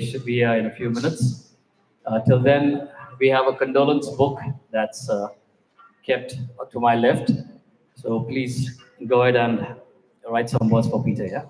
should be here in a few minutes. Till then, we have a condolence book that's kept to my left. So please go ahead and write some words for Peter. Yeah.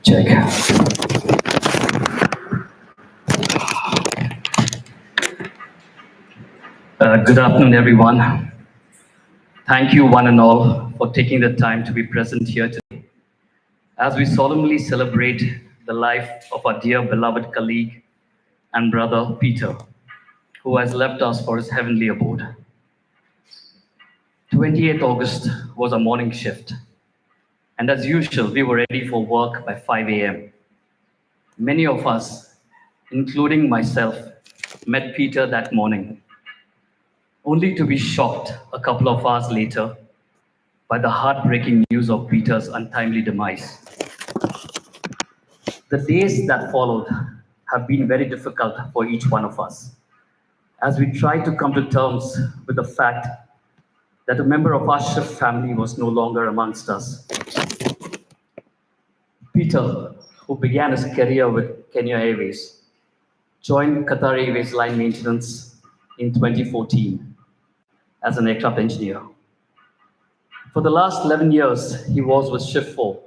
Check. Good afternoon, everyone. Thank you, one and all, for taking the time to be present here today as we solemnly celebrate the life of our dear beloved colleague and brother Peter, who has left us for his heavenly abode. 28th August was a morning shift, and as usual, we were ready for work by 5 a.m. Many of us, including myself, met Peter that morning, only to be shocked a couple of hours later by the heartbreaking news of Peter's untimely demise. The days that followed have been very difficult for each one of us, as we tried to come to terms with the fact that a member of our shift family was no longer amongst us. Peter, who began his career with Kenya Airways, joined Qatar Airways line maintenance in 2014 as an aircraft engineer. For the last 11 years, he was with Shift 4,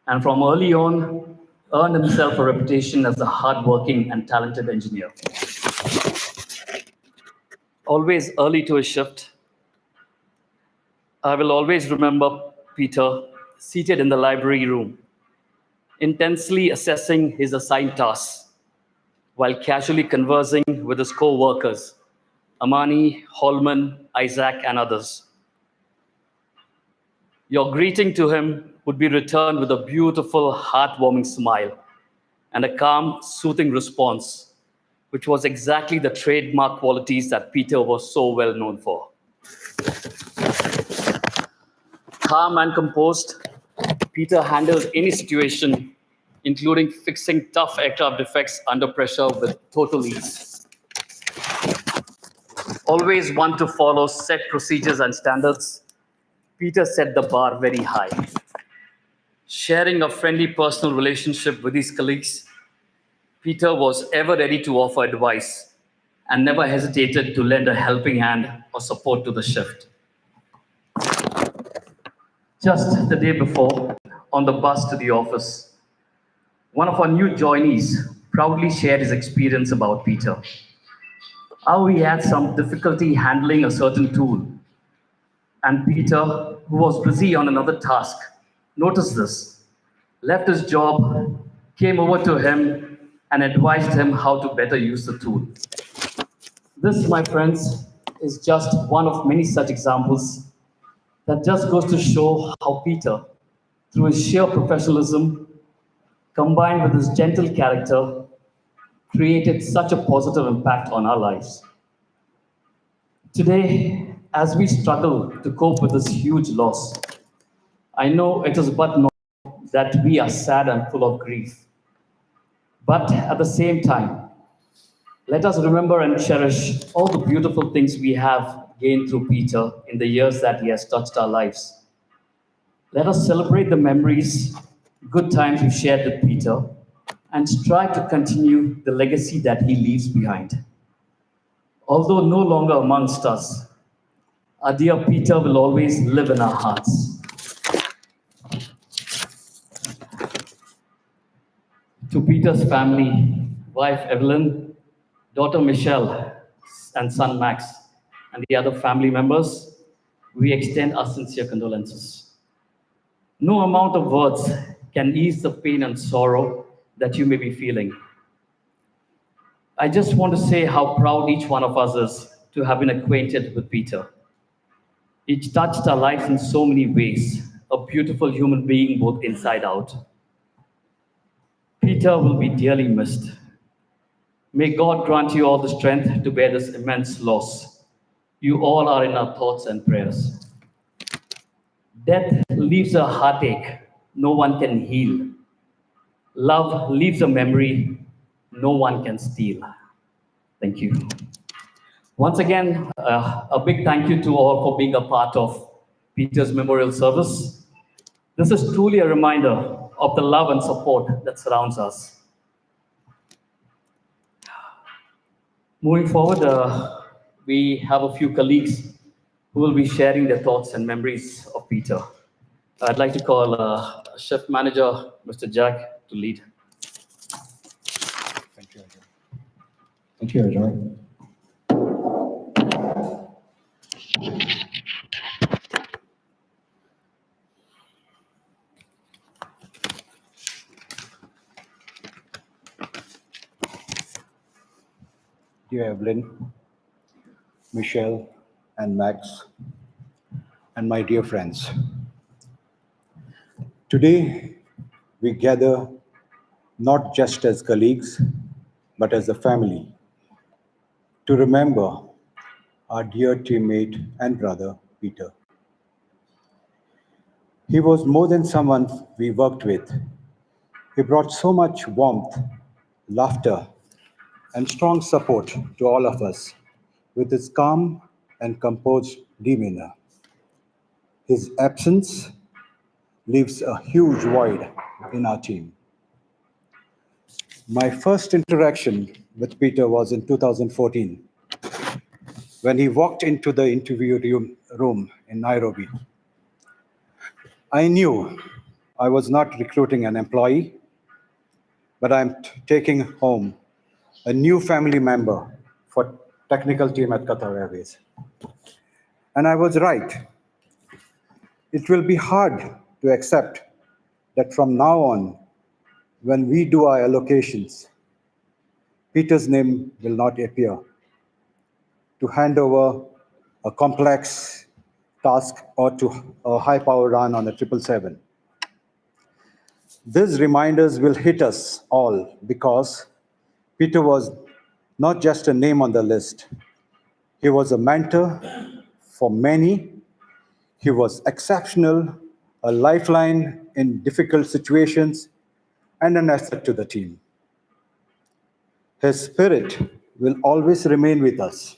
and from early on, earned himself a reputation as a hardworking and talented engineer. Always early to his shift, I will always remember Peter seated in the library room, intensely assessing his assigned tasks while casually conversing with his co-workers, Amani, Holman, Isaac, and others. Your greeting to him would be returned with a beautiful, heartwarming smile and a calm, soothing response, which was exactly the trademark qualities that Peter was so well known for. Calm and composed, Peter handled any situation, including fixing tough aircraft defects under pressure with total ease. always one to follow set procedures and standards, Peter set the bar very high. Sharing a friendly personal relationship with his colleagues, Peter was ever ready to offer advice and never hesitated to lend a helping hand or support to the shift. Just the day before, on the bus to the office, one of our new joinees proudly shared his experience about Peter. How he had some difficulty handling a certain tool. And Peter, who was busy on another task, noticed this, left his job, came over to him, and advised him how to better use the tool. This, my friends, is just one of many such examples that just goes to show how Peter, through his sheer professionalism, combined with his gentle character, created such a positive impact on our lives. Today, as we struggle to cope with this huge loss, I know it is but not that we are sad and full of grief. But at the same time, let us remember and cherish all the beautiful things we have gained through Peter in the years that he has touched our lives. Let us celebrate the memories, good times we shared with Peter, and strive to continue the legacy that he leaves behind. Although no longer amongst us, our dear Peter will always live in our hearts. To Peter's family, wife Evelyn, daughter Michelle, and son Max, and the other family members, we extend our sincere condolences. No amount of words can ease the pain and sorrow that you may be feeling. I just want to say how proud each one of us is to have been acquainted with Peter. He touched our lives in so many ways, a beautiful human being both inside out. Peter will be dearly missed. May God grant you all the strength to bear this immense loss. You all are in our thoughts and prayers. Death leaves a heartache no one can heal. Love leaves a memory no one can steal. Thank you. Once again, a big thank you to all for being a part of Peter's memorial service. This is truly a reminder of the love and support that surrounds us. Moving forward, we have a few colleagues who will be sharing their thoughts and memories of Peter. I'd like to call Shift Manager, Mr. Jack, to lead. Thank you, Ajay. Thank you, Ajay. Dear Evelyn, Michelle, and Max, and my dear friends, today we gather not just as colleagues, but as a family to remember our dear teammate and brother, Peter. He was more than someone we worked with. He brought so much warmth, laughter, and strong support to all of us with his calm and composed demeanor. His absence leaves a huge void in our team. My first interaction with Peter was in 2014 when he walked into the interview room in Nairobi. I knew I was not recruiting an employee, but I'm taking home a new family member for technical team at Qatar Airways. And I was right. It will be hard to accept that from now on, when we do our allocations, Peter's name will not appear to hand over a complex task or to a high power run on a 777. These reminders will hit us all because Peter was not just a name on the list. He was a mentor for many. He was exceptional, a lifeline in difficult situations, and an asset to the team. His spirit will always remain with us.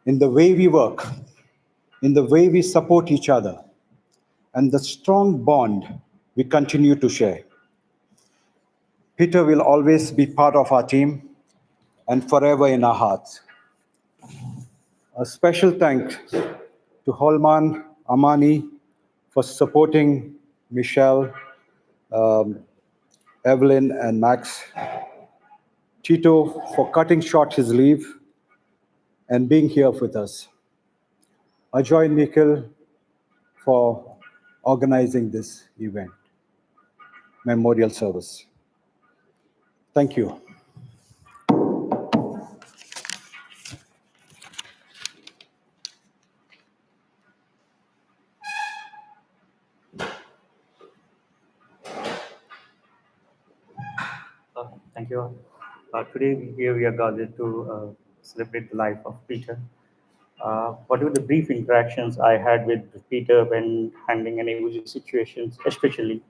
in the way we work, in the way we support each other, and the strong bond we continue to share. Peter will always be part of our team and forever in our hearts. A special thanks to Holman Amani for supporting Michelle, Evelyn, and Max. Tito for cutting short his leave and being here with us. Ajoy Nikhil for organizing this event, memorial service. Thank you. Thank you. Today we are gathered to celebrate the life of Peter. Whatever the brief interactions I had with Peter when handling any emergency situations, especially,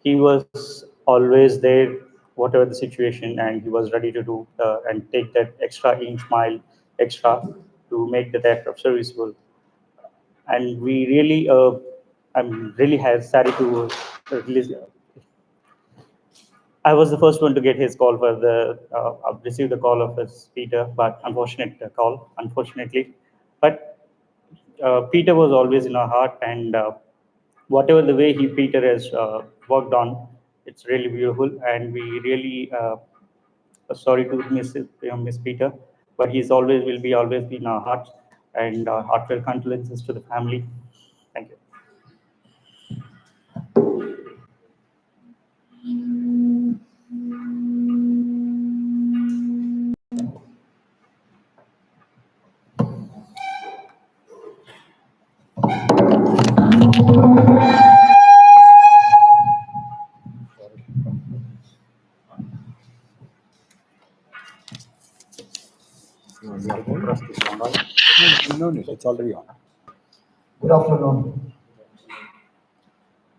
he was always there, whatever the situation, and he was ready to do and take that extra inch mile extra to make that act of serviceable. And we really, I'm really sad to release. I was the first one to get his call for the, received the call of his Peter, but unfortunate call, unfortunately. But Peter was always in our heart, and whatever the way Peter has worked on, it's really beautiful, and we really sorry to miss Peter, but he's always be in our hearts, and heartfelt condolences to the family. Thank you. No, it's already on. Good afternoon.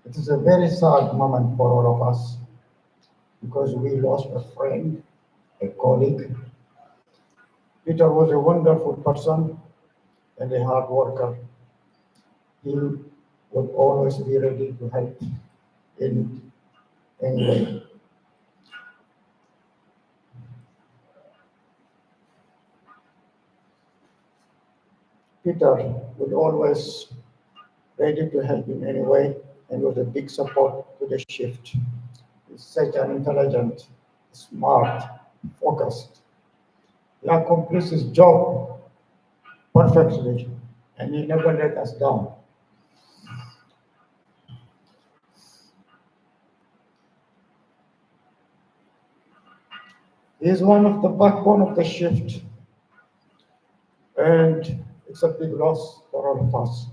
It is a very sad moment for all of us because we lost a friend, a colleague. Peter was a wonderful person and a hard worker. He would always be ready to help in any way. Peter would always ready to help in any way and was a big support to the shift. He's such an intelligent, smart, focused. He accomplished his job perfectly and he never let us down. He is one of the backbone of the shift and it's a big loss for all of us.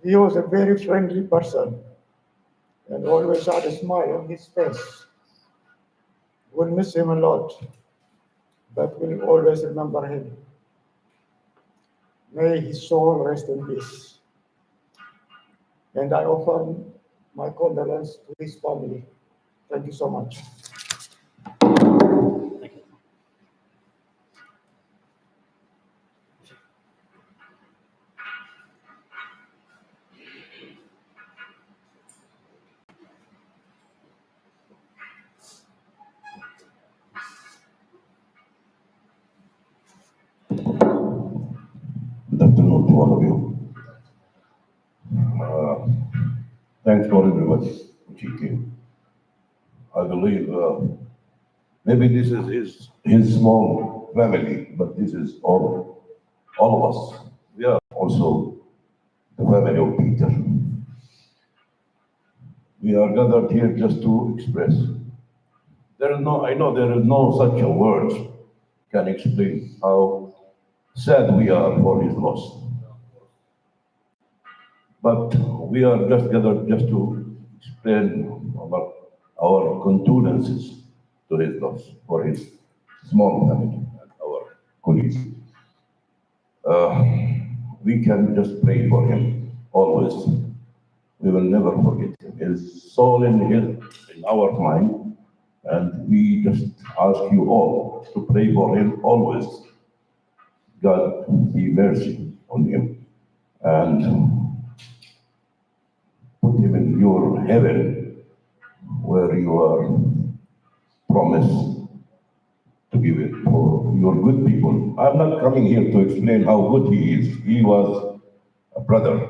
He was a very friendly person and always had a smile on his face. We'll miss him a lot, but we'll always remember him. May his soul rest in peace. And I offer my condolence to his family. Thank you so much. Good afternoon to all of you. Thanks for everybody who came. I believe maybe this is his small family, but this is all of us. We are also the family of Peter. We are gathered here just to express. I know there is no such a word can explain how sad we are for his loss. But we are just gathered just to explain about our condolences to his loss, for his small family and our colleagues. We can just pray for him always. We will never forget him. His soul in our mind, and we just ask you all to pray for him always. God be mercy on him and put him in your heaven where you are promised to give it for your good people. I'm not coming here to explain how good he is. He was a brother,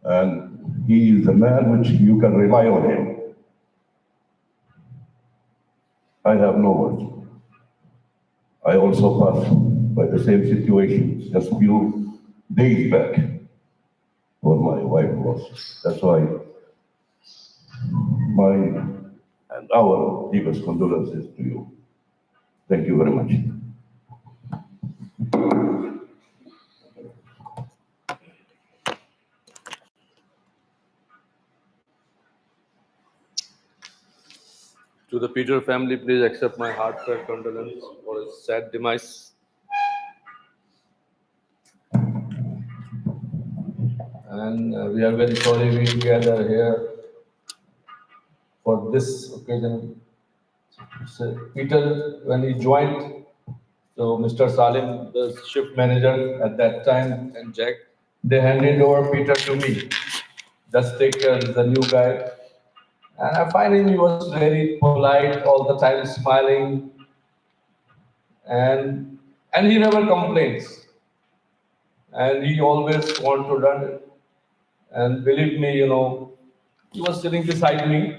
and he is a man which you can rely on him. I have no words. I also passed by the same situation just few days back when my wife was. That's why my and our deepest condolences to you. Thank you very much. To the Peter family, please accept my heartfelt condolence for his sad demise. And we are very sorry we gather here for this occasion. So Peter, when he joined, so Mr. Salim, the shift manager at that time, and Jack, they handed over Peter to me. Just take care, he's a new guy. And I find him, he was very polite, all the time smiling, and he never complains. And he always want to run it. And believe me, he was sitting beside me.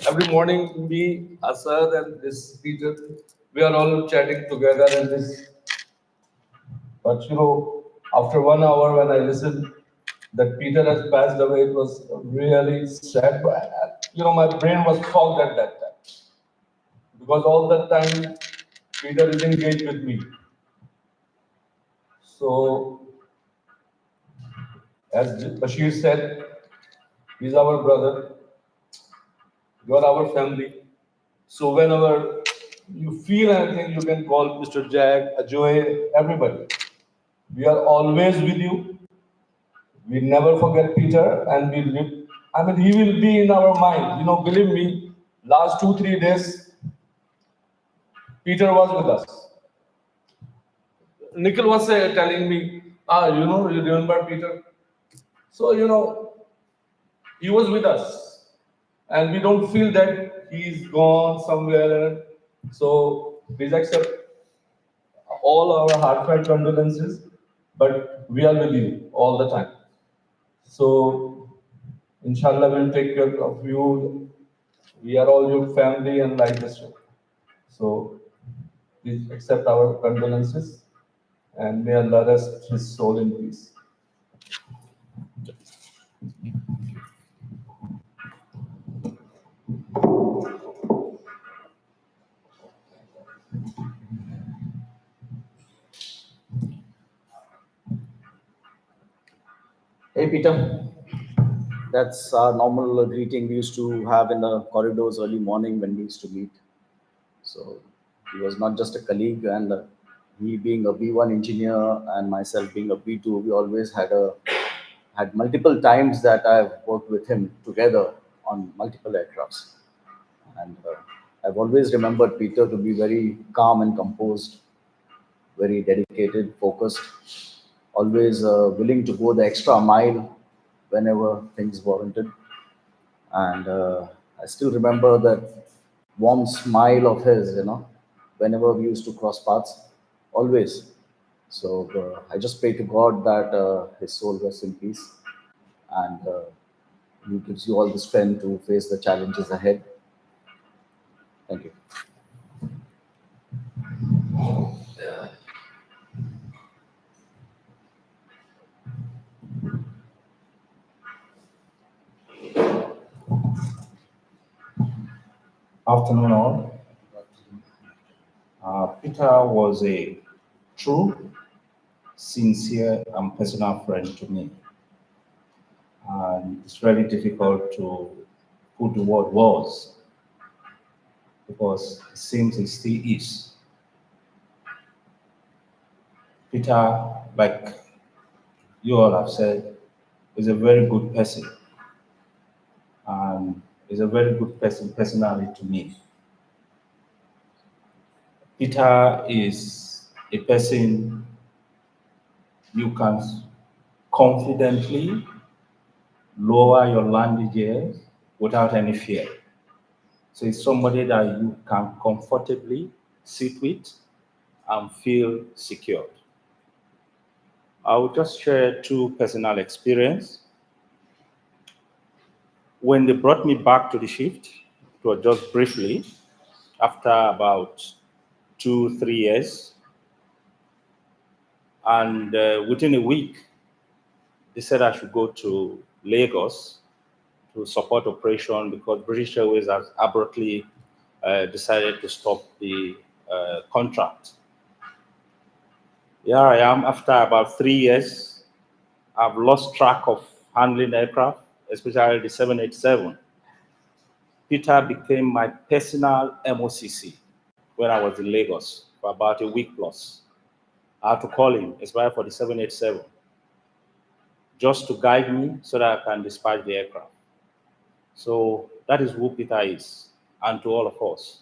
Every morning, me, Asad, and this Peter, we are all chatting together and this. But after 1 hour when I listened that Peter has passed away, it was really sad. But, my brain was fogged at that time. Because all that time, Peter is engaged with me. So, as Bashir said, he's our brother. You are our family. So whenever you feel anything, you can call Mr. Jack, Ajoy, everybody. We are always with you. We never forget Peter, and we live. He will be in our mind. Believe me, last 2-3 days, Peter was with us. Nikhil was telling me, you remember Peter? So, he was with us. And we don't feel that he's gone somewhere. So please accept all our heartfelt condolences, but we are with you all the time. So, inshallah, we'll take care of you. We are all your family and like this. So, please accept our condolences and may Allah rest his soul in peace. Hey, Peter. That's our normal greeting we used to have in the corridors early morning when we used to meet. So he was not just a colleague, and he being a B1 engineer and myself being a B2, we always had multiple times that I've worked with him together on multiple aircrafts. And I've always remembered Peter to be very calm and composed, very dedicated, focused, always willing to go the extra mile whenever things warranted. And I still remember that warm smile of his, whenever we used to cross paths, always. So I just pray to God that his soul rests in peace, and he gives you all the strength to face the challenges ahead. Thank you. Afternoon all. Peter was a true, sincere, and personal friend to me. And it's really difficult to put the word was, because it seems it still is. Peter, like you all have said, is a very good person. And is a very good person personally to me. Peter is a person you can confidently lower your language years without any fear. So it's somebody that you can comfortably sit with and feel secure. I will just share two personal experience. When they brought me back to the shift, it was just briefly, after about 2, 3 years, and within a week, they said I should go to Lagos to support operation because British Airways has abruptly decided to stop the contract. Here I am after about 3 years. I've lost track of handling aircraft, especially the 787. Peter became my personal MOCC when I was in Lagos for about a week plus. I had to call him, especially for the 787, just to guide me so that I can dispatch the aircraft. So that is who Peter is, and to all of us.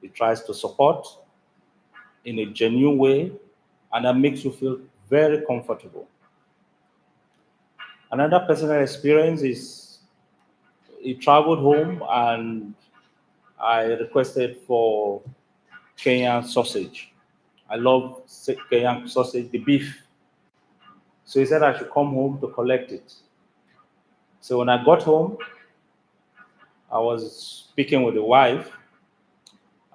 He tries to support in a genuine way, and that makes you feel very comfortable. Another personal experience is he traveled home and I requested for Kenyan sausage. I love Kenyan sausage, the beef. So he said I should come home to collect it. So when I got home, I was speaking with the wife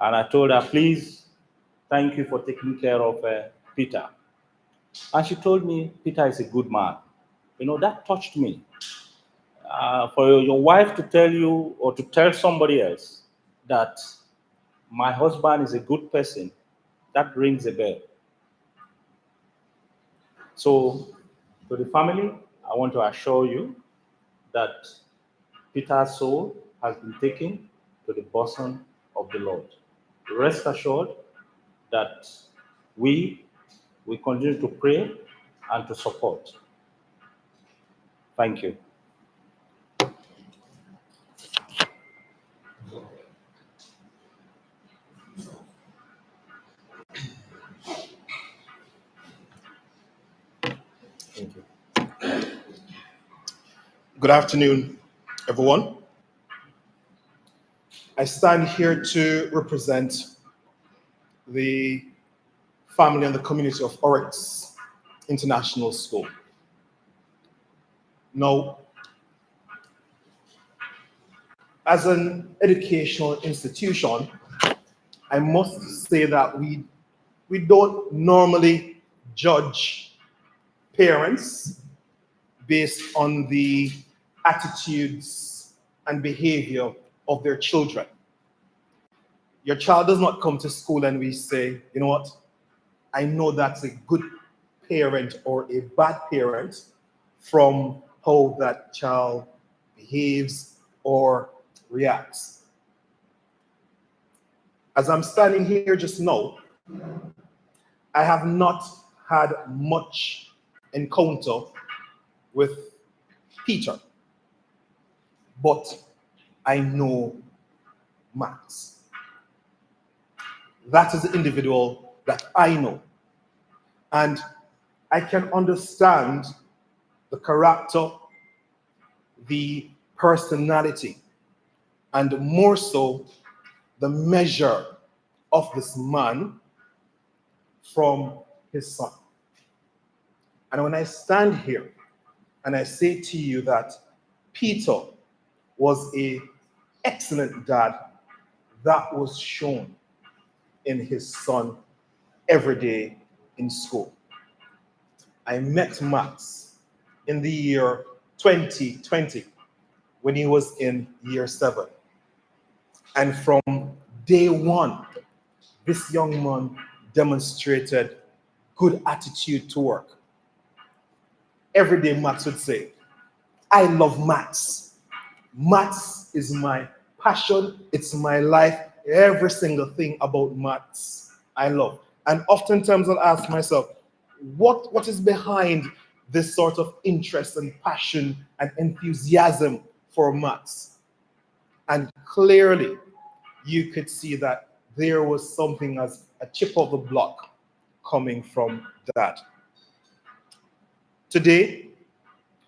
and I told her, please, thank you for taking care of Peter. And she told me, Peter is a good man. You know, that touched me. For your wife to tell you or to tell somebody else that my husband is a good person, that rings a bell. So, to the family, I want to assure you that Peter's soul has been taken to the bosom of the Lord. Rest assured that we continue to pray and to support. Thank you. Thank you. Good afternoon, everyone. I stand here to represent the family and the community of Oryx International School. Now, as an educational institution, I must say that we don't normally judge parents based on the attitudes and behavior of their children. Your child does not come to school and we say, you know what, I know that's a good parent or a bad parent from how that child behaves or reacts. As I'm standing here just now, I have not had much encounter with Peter, but I know Max. That is the individual that I know. And I can understand the character, the personality, and more so, the measure of this man from his son. And when I stand here and I say to you that Peter was an excellent dad, that was shown in his son every day in school. I met Max in the year 2020 when he was in year 7. And from day one, this young man demonstrated good attitude to work. Every day Max would say, I love Max. Max is my passion, it's my life. Every single thing about Max I love. And oftentimes I'll ask myself, what is behind this sort of interest and passion and enthusiasm for Max? And clearly, you could see that there was something as a chip of the block coming from that. Today,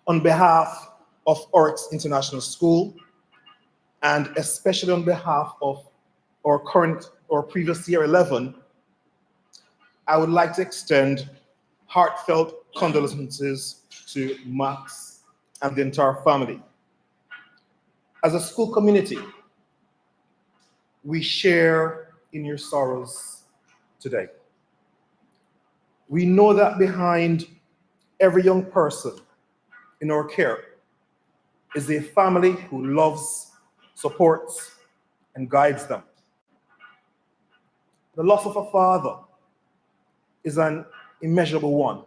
on behalf of Oryx International School, and especially on behalf of our current or previous year 11, I would like to extend heartfelt condolences to Max and the entire family. As a school community, we share in your sorrows today. We know that behind every young person in our care is a family who loves, supports, and guides them. The loss of a father is an immeasurable one,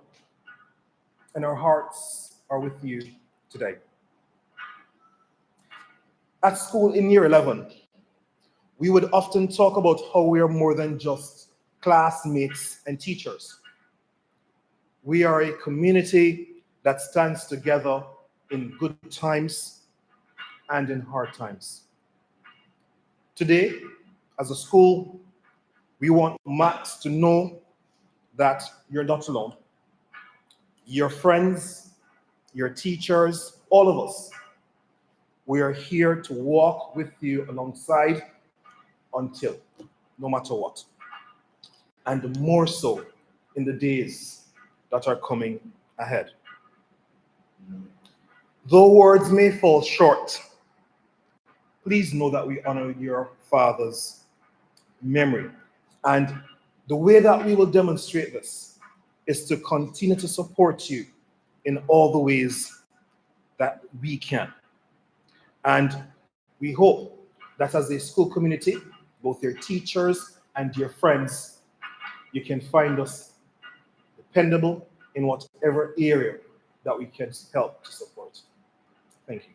and our hearts are with you today. At school in year 11, we would often talk about how we are more than just classmates and teachers. We are a community that stands together in good times and in hard times. Today, as a school, we want Max to know that you're not alone. Your friends, your teachers, all of us, we are here to walk with you alongside until, no matter what. And more so in the days that are coming ahead. Though words may fall short, please know that we honor your father's memory. And the way that we will demonstrate this is to continue to support you in all the ways that we can. And we hope that as a school community, both your teachers and your friends, you can find us dependable in whatever area that we can help to support. Thank you.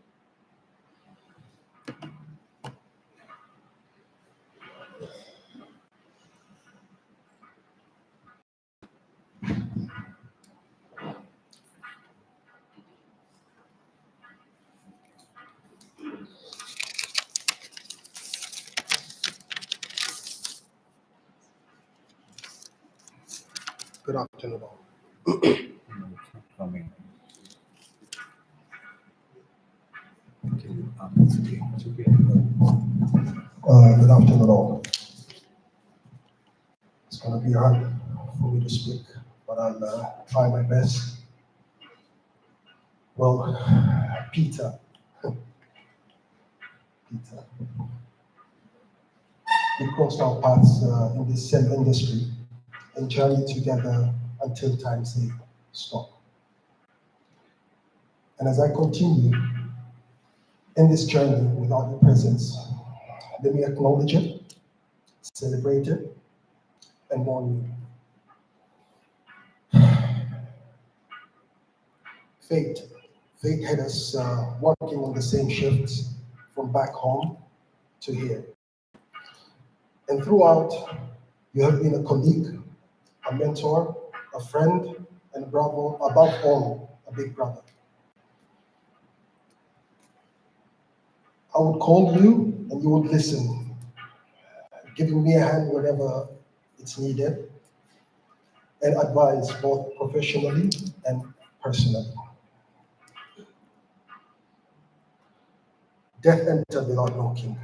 Good afternoon all. Good afternoon all. It's going to be hard for me to speak, but I'll try my best. Well, Peter, we crossed our paths in this same industry and journeyed together until time say stop. And as I continue in this journey without your presence, let me acknowledge it, celebrate it, and mourn you. Fate had us working on the same shifts from back home to here. And throughout, you have been a colleague, a mentor, a friend, and above all, a big brother. I would call you and you would listen, giving me a hand whenever it's needed, and advise both professionally and personally. Death entered without knocking.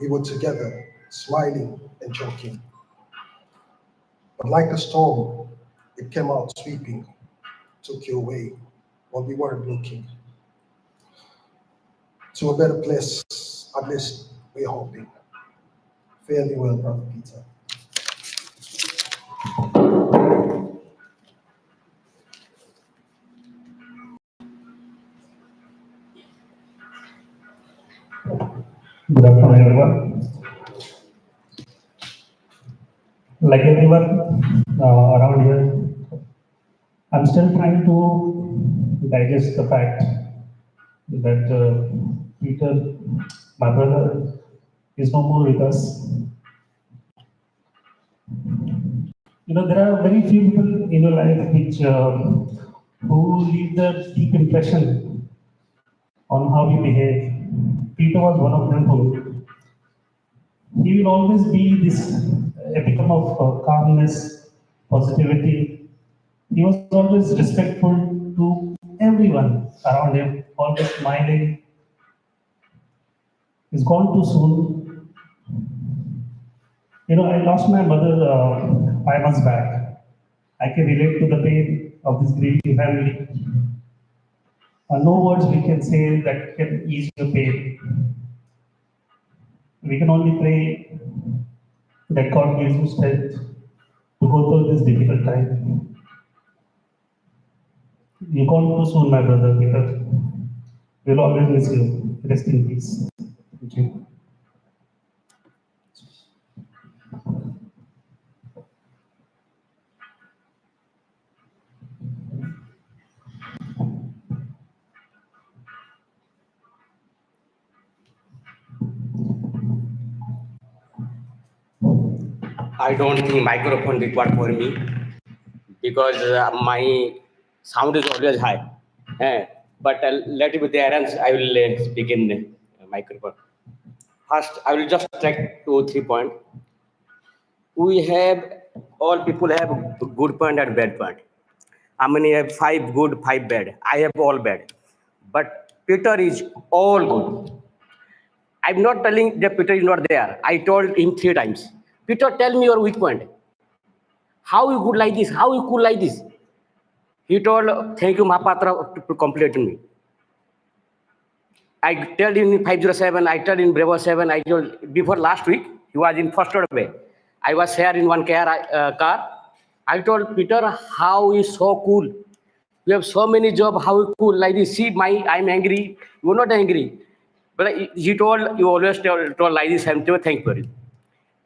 We were together, smiling and joking. But like a storm, it came out sweeping, took you away while we weren't looking. To a better place, at least we're hoping. Fare thee well, Brother Peter. Good afternoon, everyone. Like everyone around here, I'm still trying to digest the fact that Peter, my brother, is no more with us. You know, there are very few people in your life which who leave the deep impression on how we behave. Peter was one of them who he will always be this epitome of calmness, positivity. He was always respectful to everyone around him, always smiling. He's gone too soon. I lost my mother 5 months back. I can relate to the pain of this grieving family. No words we can say that can ease your pain. We can only pray that God gives you strength to go through this difficult time. You gone too soon, my brother, Peter. We'll always miss you. Rest in peace. Thank you. I don't think microphone required for me because my sound is always high. But let it be there, and I will speak in microphone. First, I will just take 2 3 points. We have all people have good point and bad point. I mean, have 5 good, 5 bad. I have all bad, but Peter is all good. I'm not telling that Peter is not there. I told him 3 times. Peter, tell me your weak point. How you could like this? How you could like this? He told, thank you, Mahapatra, to complete me. I told him 507, I told him Bravo 7, I told before last week, he was in first way. I was here in one car. I told Peter, how is so cool. You have so many jobs, how you cool like this. See, I'm angry. You're not angry. But he told, you always told like this, I'm thank you.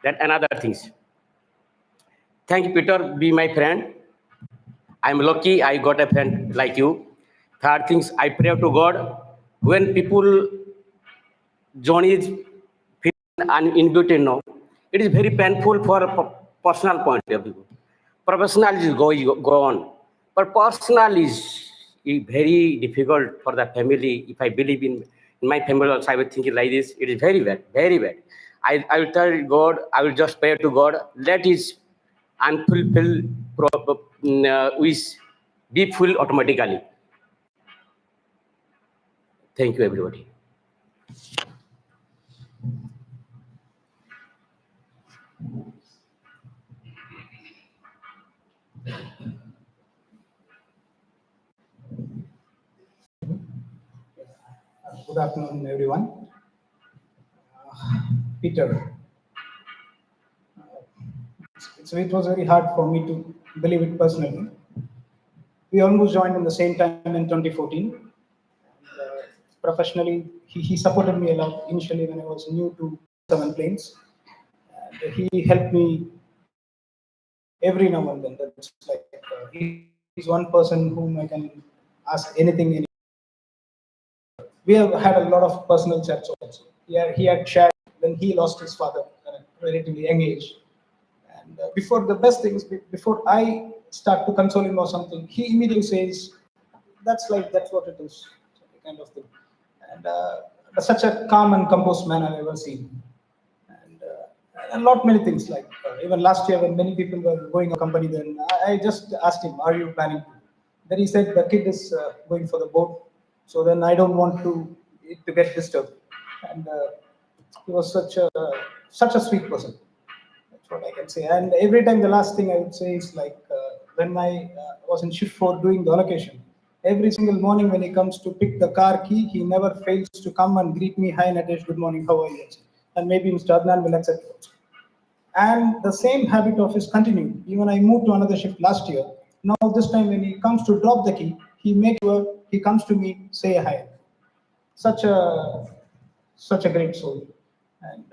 That another things. Thank you, Peter, be my friend. I'm lucky I got a friend like you. Third things, I pray to God. When people journey is unbeaten, it is very painful for a personal point of view. Professional is go on, but personal is very difficult for the family. If I believe in my family also, I would think it like this. It is very bad, very bad. I will tell God, I will just pray to God, let his unfulfilled wish be full automatically. Thank you, everybody. Good afternoon, everyone. Peter, it was very hard for me to believe it personally. We almost joined in the same time in 2014. Professionally, he supported me a lot initially when I was new to 7 planes. And he helped me every now and then. That's like he's one person whom I can ask anything. We have had a lot of personal chats also. He had shared when he lost his father at a relatively young age. And before the best things, before I start to console him or something, he immediately says, that's what it is, kind of thing. And such a calm and composed man I've ever seen. And a lot many things like even last year when many people were going to company, then I just asked him, are you planning to? Then he said the kid is going for the board, so then I don't want it to get disturbed. And he was such a sweet person. That's what I can say. And every time the last thing I would say is like when I was in shift 4 doing the allocation, every single morning when he comes to pick the car key, he never fails to come and greet me, hi Natesh, good morning, how are you? And maybe Mr. Adnan will accept it. And the same habit of his continued. Even I moved to another shift last year. Now this time when he comes to drop the key, he comes to me, say hi. Such a great soul. And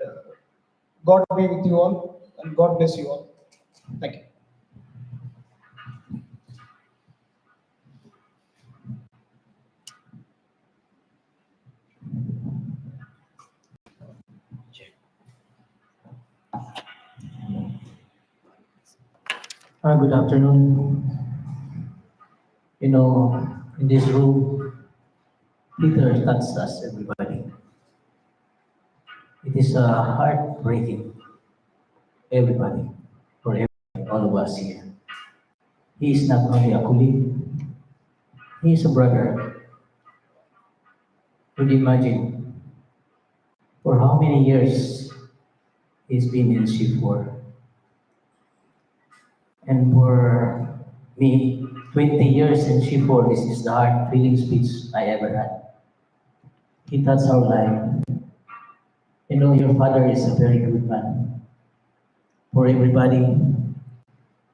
God be with you all, and God bless you all. Thank you. Good afternoon. In this room, Peter touched us, everybody. It is heartbreaking, everybody, for all of us here. He is not only a colleague, he is a brother. Could you imagine for how many years he's been in shift work? And for me, 20 years in shift work, this is the hard feeling speech I ever had. He touched our life. You know, your father is a very good man. For everybody,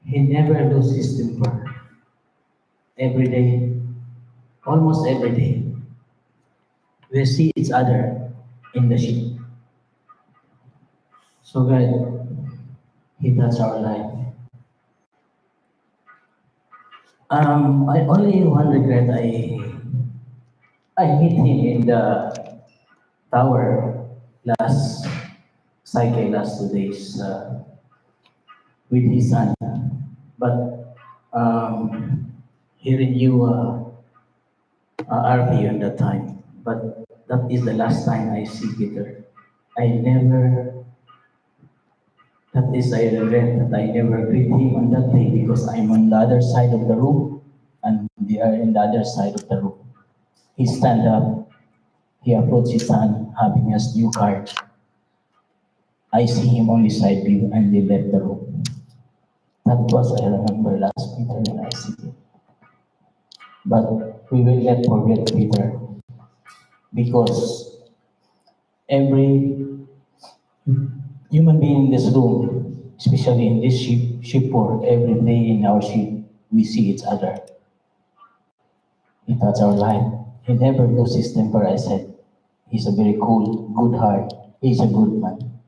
he never loses his temper. Every day, almost every day, we see each other in the ship. So God, he touched our life. I only one regret. I meet him in the tower last cycle last 2 days with his son. But hearing you RP on that time. But that is the last time I see Peter. I never, that is I regret that I never greet him on that day because I'm on the other side of the room and they are in the other side of the room. He stand up, he approached his son having his new card. I see him on the side view and they left the room. That was I remember last Peter when I see him. But we will not forget Peter because every human being in this room, especially in this ship work, every day in our ship, we see each other. He touched our life. He never loses his temper, I said. He's a very cool, good heart. He's a good man.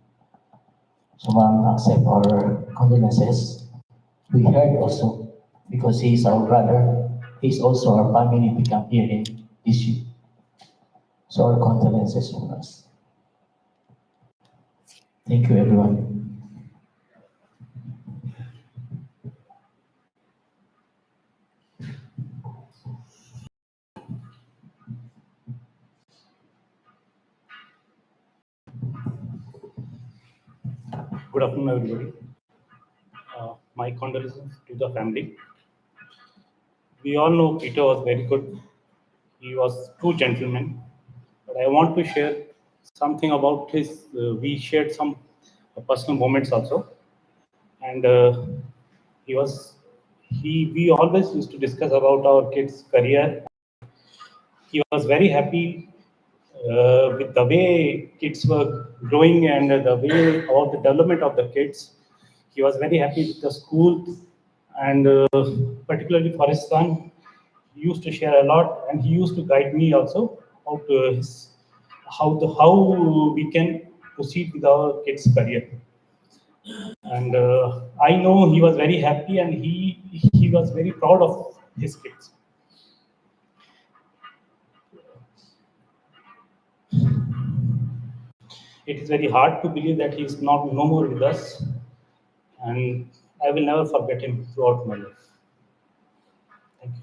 So ma'am, accept our condolences. We heard also, because he is our brother, he's also our family become here in this ship. So our condolences from us. Thank you, everyone. Good afternoon, everybody. My condolences to the family. We all know Peter was very good. He was true gentleman. But I want to share something about his. We shared some personal moments also, and he was. We always used to discuss about our kids' career. He was very happy with the way kids were growing and the way of the development of the kids. He was very happy with the school and particularly for his son. He used to share a lot and he used to guide me also how we can proceed with our kids' career. And I know he was very happy and he was very proud of his kids. It is very hard to believe that he is not no more with us, and I will never forget him throughout my life. Thank you.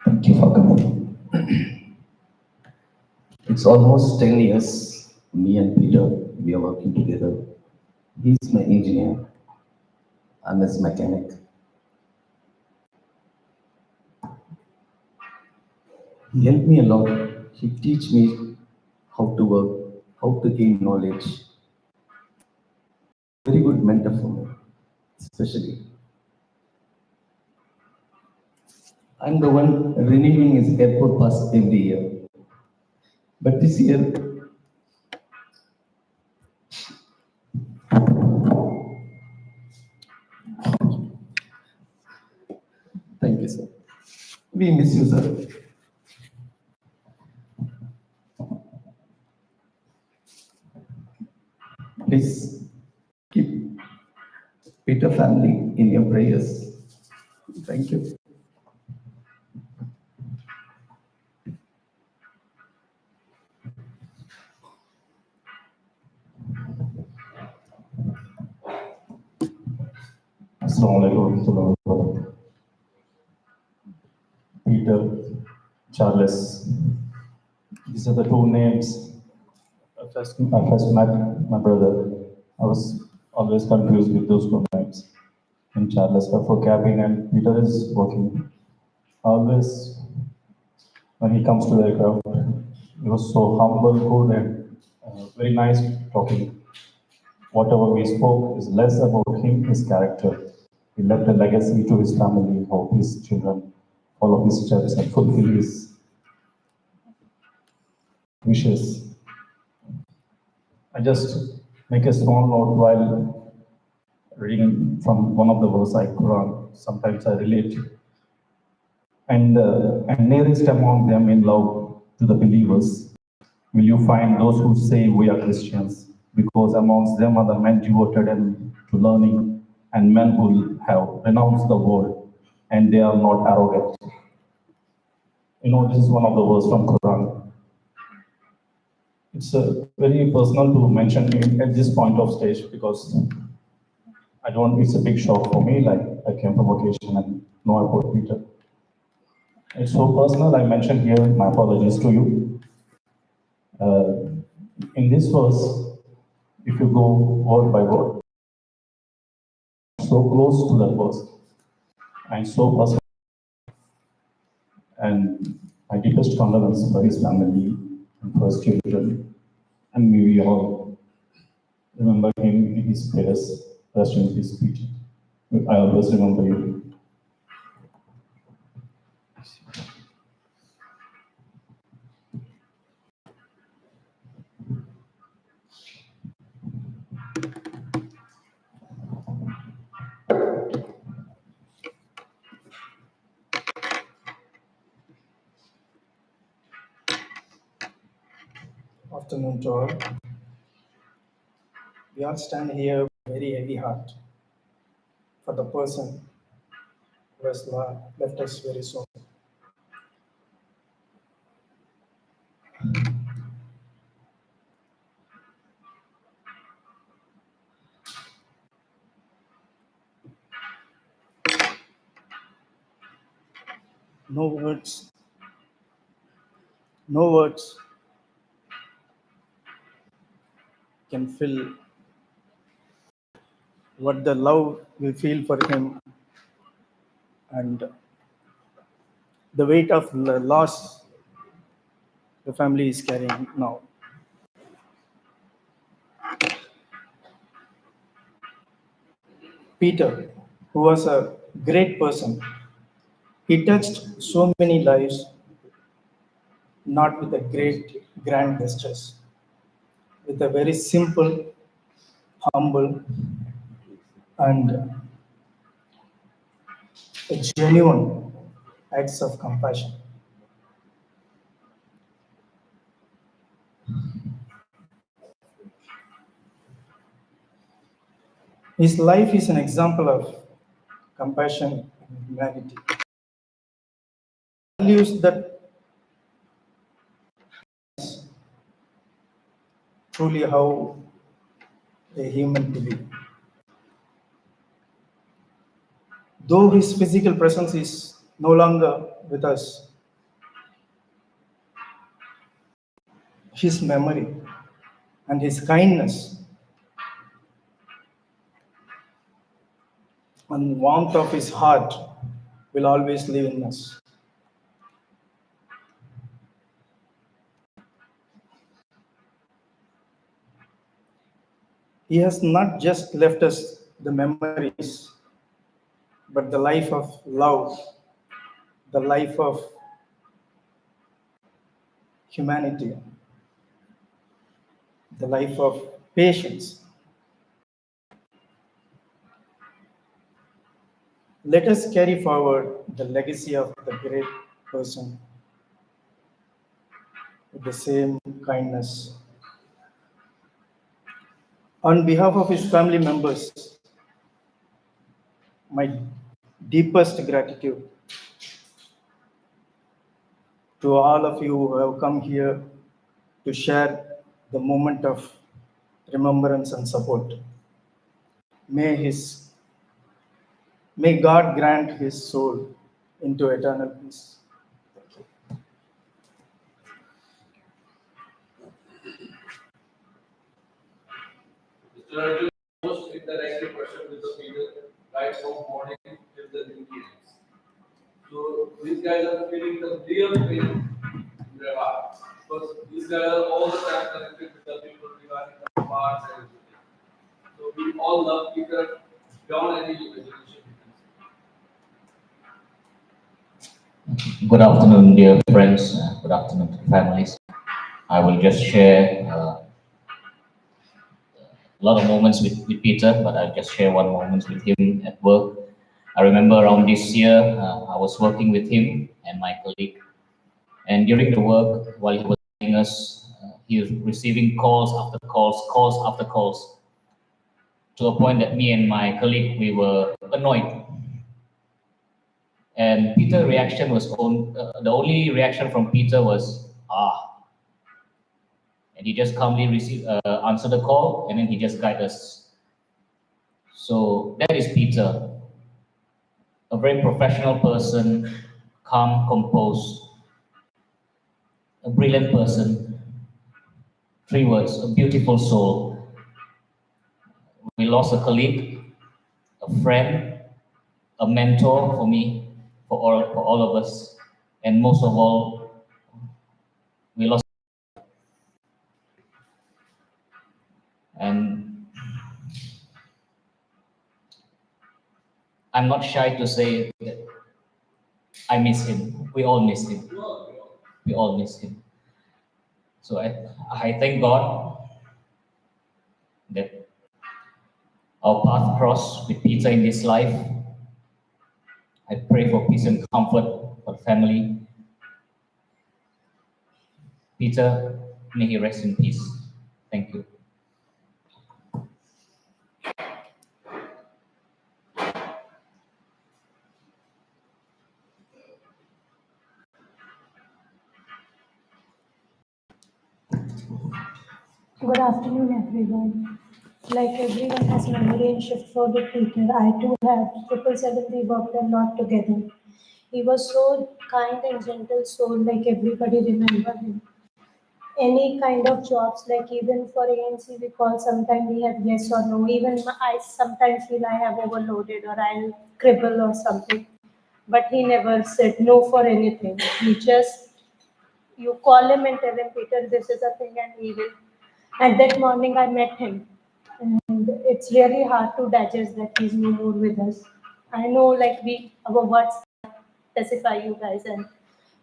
Thank you for coming. It's almost 10 years, me and Peter, we are working together. He's my engineer, I'm his mechanic. He helped me a lot. He teach me how to work, how to gain knowledge. Very good mentor for me, especially. I'm the one renewing his airport pass every year. But this year, thank you, sir. We miss you, sir. Please keep Peter family in your prayers. Thank you. Assalamualaikum. Peter, Charles. These are the two names. I first met my brother. I was always confused with those two names. And Charles for cabin and Peter is working. Always, when he comes to the aircraft, he was so humble, good, and very nice talking. Whatever we spoke is less about him, his character. He left a legacy to his family, hope his children follow his steps and fulfill his wishes. I just make a small note while reading from one of the verses I Quran. Sometimes I relate. And nearest among them in love to the believers will you find those who say we are Christians, because amongst them are the men devoted to learning and men who have renounced the world and they are not arrogant. You know, this is one of the verses from Quran. It's very personal to mention him at this point of stage because it's a big shock for me, like I came from vacation and know about Peter. It's so personal, I mentioned here, my apologies to you. In this verse, if you go word by word, so close to that verse, and so personal, and my deepest condolence for his family and for his children, and may we all remember him in his prayers, rest in his speech. I always remember you. Afternoon to all. We all stand here with a very heavy heart for the person who has left us very soon. No words can fill what the love we feel for him and the weight of the loss the family is carrying now. Peter, who was a great person, he touched so many lives, not with a great grand gestures, with a very simple, humble, and a genuine acts of compassion. His life is an example of compassion and humanity. Values that truly how a human to be. Though his physical presence is no longer with us, his memory and his kindness and warmth of his heart will always live in us. He has not just left us the memories, but the life of love, the life of humanity, the life of patience. Let us carry forward the legacy of the great person with the same kindness. On behalf of his family members, my deepest gratitude to all of you who have come here to share the moment of remembrance and support. May his May God grant his soul into eternal peace. Mr. Arjun, most interactive person with the people right from morning till the evening. So these guys are feeling the real pain in their heart. Because these guys are all the time connected with the people regarding the parts and everything. So we all love Peter beyond any imagination. Good afternoon, dear friends. Good afternoon to the families. I will just share a lot of moments with Peter, but I'll just share one moment with him at work. I remember around this year, I was working with him and my colleague. And during the work, while he was telling us, he was receiving calls after calls, calls after calls, to a point that me and my colleague, we were annoyed. And Peter's reaction was, the only reaction from Peter was, and he just calmly answer the call, and then he just guide us. So that is Peter, a very professional person, calm, composed, a brilliant person. 3 words, a beautiful soul. We lost a colleague, a friend, a mentor for me, for all of us, and most of all, we lost. And I'm not shy to say that I miss him. We all miss him. We all miss him. So I thank God that our path crossed with Peter in this life. I pray for peace and comfort for the family. Peter, may he rest in peace. Thank you. Good afternoon, everyone. Like everyone has memory and shift for the Peter, I too have 777. We worked a lot together. He was so kind and gentle soul, like everybody remember him. Any kind of jobs, like even for ANC, we call sometimes we have yes or no. Even I sometimes feel I have overloaded or I'll cribble or something. But he never said no for anything. He just, you call him and tell him, Peter, this is a thing, and he will. And that morning I met him, and it's really hard to digest that he's no more with us. I know, like our words specify you guys, and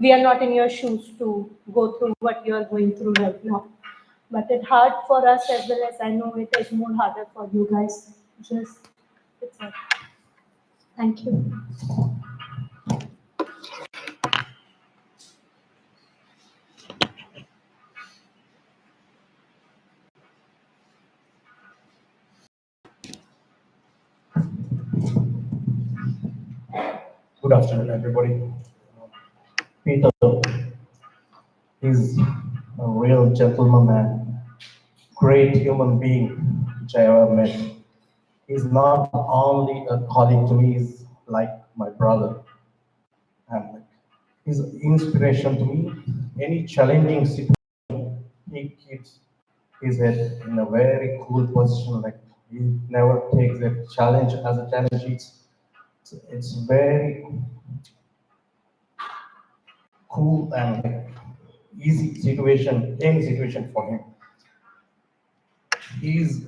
we are not in your shoes to go through what you are going through right now. But it's hard for us as well as I know it is more harder for you guys. Just, it's it. Thank you. Good afternoon, everybody. Peter is a real gentleman and great human being which I ever met. He's not only a colleague to me, he's like my brother. And he's inspiration to me. Any challenging situation, he keeps his head in a very cool position. Like he never takes a challenge as a challenge. It's very cool and like easy situation, any situation for him. He's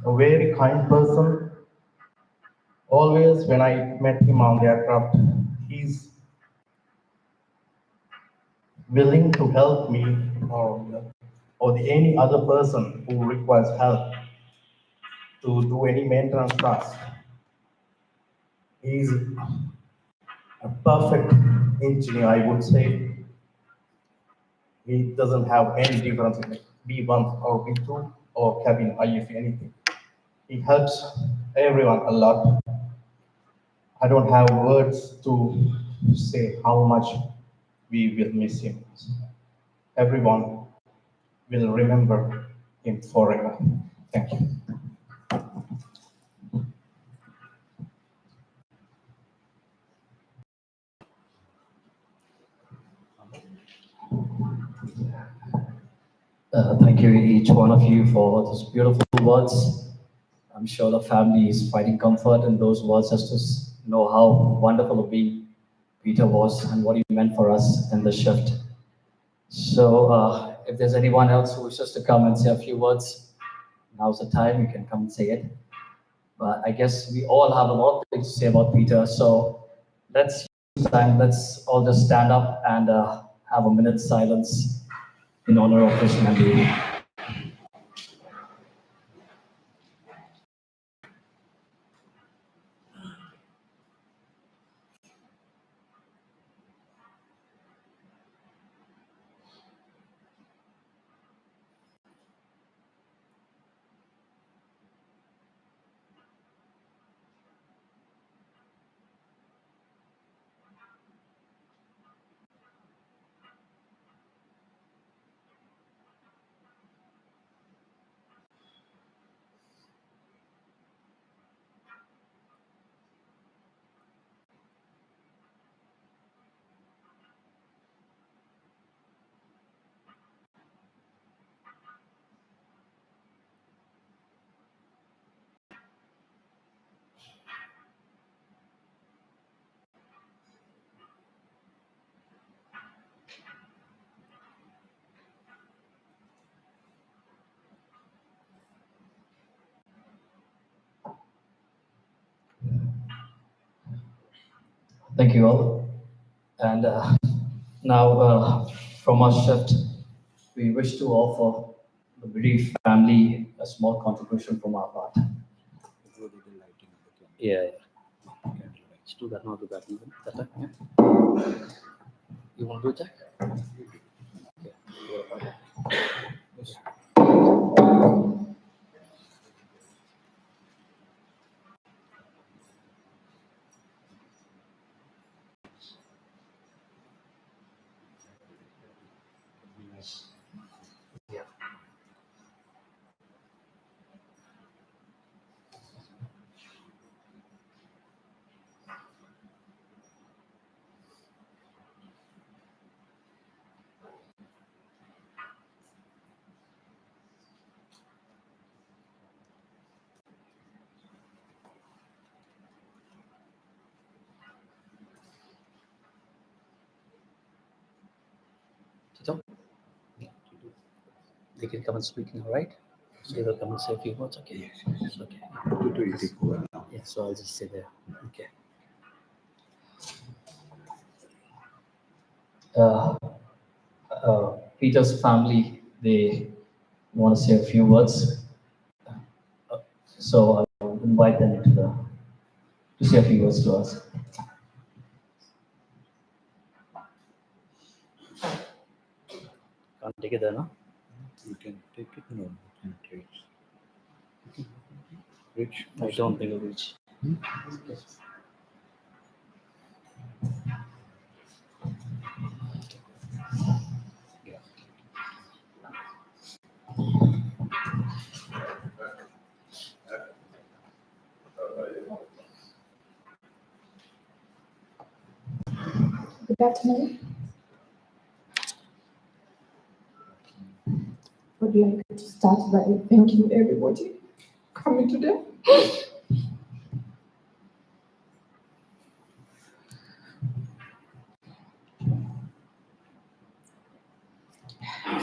a very kind person. Always when I met him on the aircraft, he's willing to help me or any other person who requires help to do any maintenance task. He's a perfect engineer, I would say. He doesn't have any difference in B1 or B2 or cabin IF, anything. He helps everyone a lot. I don't have words to say how much we will miss him. Everyone will remember him forever. Thank you. Thank you, each one of you, for those beautiful words. I'm sure the family is finding comfort in those words just to know how wonderful a being Peter was and what he meant for us in the shift. So, if there's anyone else who wishes to come and say a few words, now's the time. You can come and say it. But I guess we all have a lot of things to say about Peter. So, let's use time. Let's all just stand up and have a minute's silence in honor of his memory. Thank you all. And now, from our shift, we wish to offer the bereaved family a small contribution from our part. Yeah. Let's do that now. Do that. Yeah. You want to do that? Yeah. They can come and speak now, right? So they will come and say a few words, okay? Yes. Okay. Yeah, so I'll just say there. Okay. Peter's family, they want to say a few words. So I will invite them to say a few words to us. Can't take it there, no? You can take it, no, you can take it. Reach? I don't think it'll reach. Good afternoon. Would like to start by thanking everybody coming today.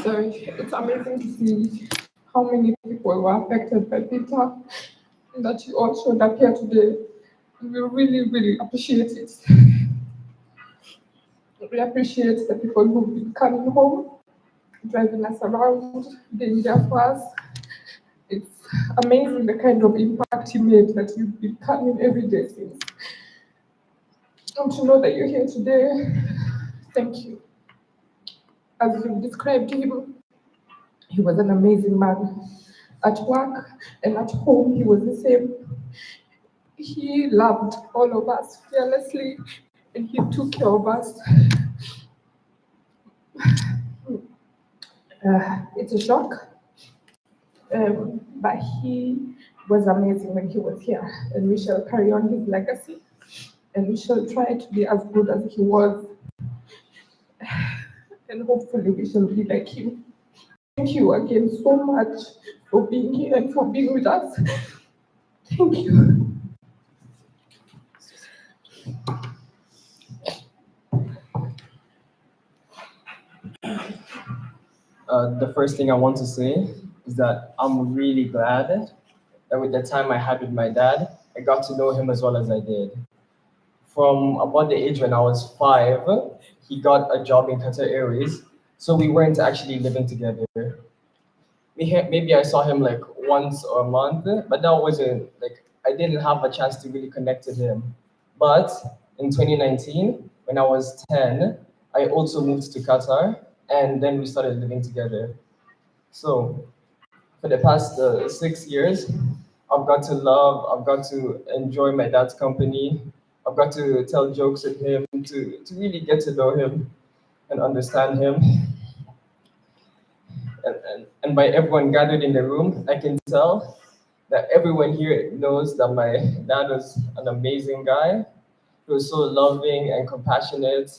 Sorry, it's amazing to see how many people were affected by Peter and that you all showed up here today. We really, really appreciate it. We appreciate the people who've been coming home, driving us around, being there for us. It's amazing the kind of impact you made that you've been coming every day since. And to know that you're here today, thank you. As you described him, he was an amazing man. At work and at home, he was the same. He loved all of us fearlessly, and he took care of us. It's a shock, but he was amazing when he was here, and we shall carry on his legacy, and we shall try to be as good as he was, and hopefully we shall be like him. Thank you again so much for being here and for being with us. Thank you. The first thing I want to say is that I'm really glad that with the time I had with my dad, I got to know him as well as I did. From about the age when I was 5, he got a job in Qatar Airways, so we weren't actually living together. Maybe I saw him like once a month, but that wasn't like I didn't have a chance to really connect with him. But in 2019, when I was 10, I also moved to Qatar, and then we started living together. So for the past 6 years, I've got to enjoy my dad's company. I've got to tell jokes with him, to really get to know him and understand him. And by everyone gathered in the room, I can tell that everyone here knows that my dad was an amazing guy. He was so loving and compassionate.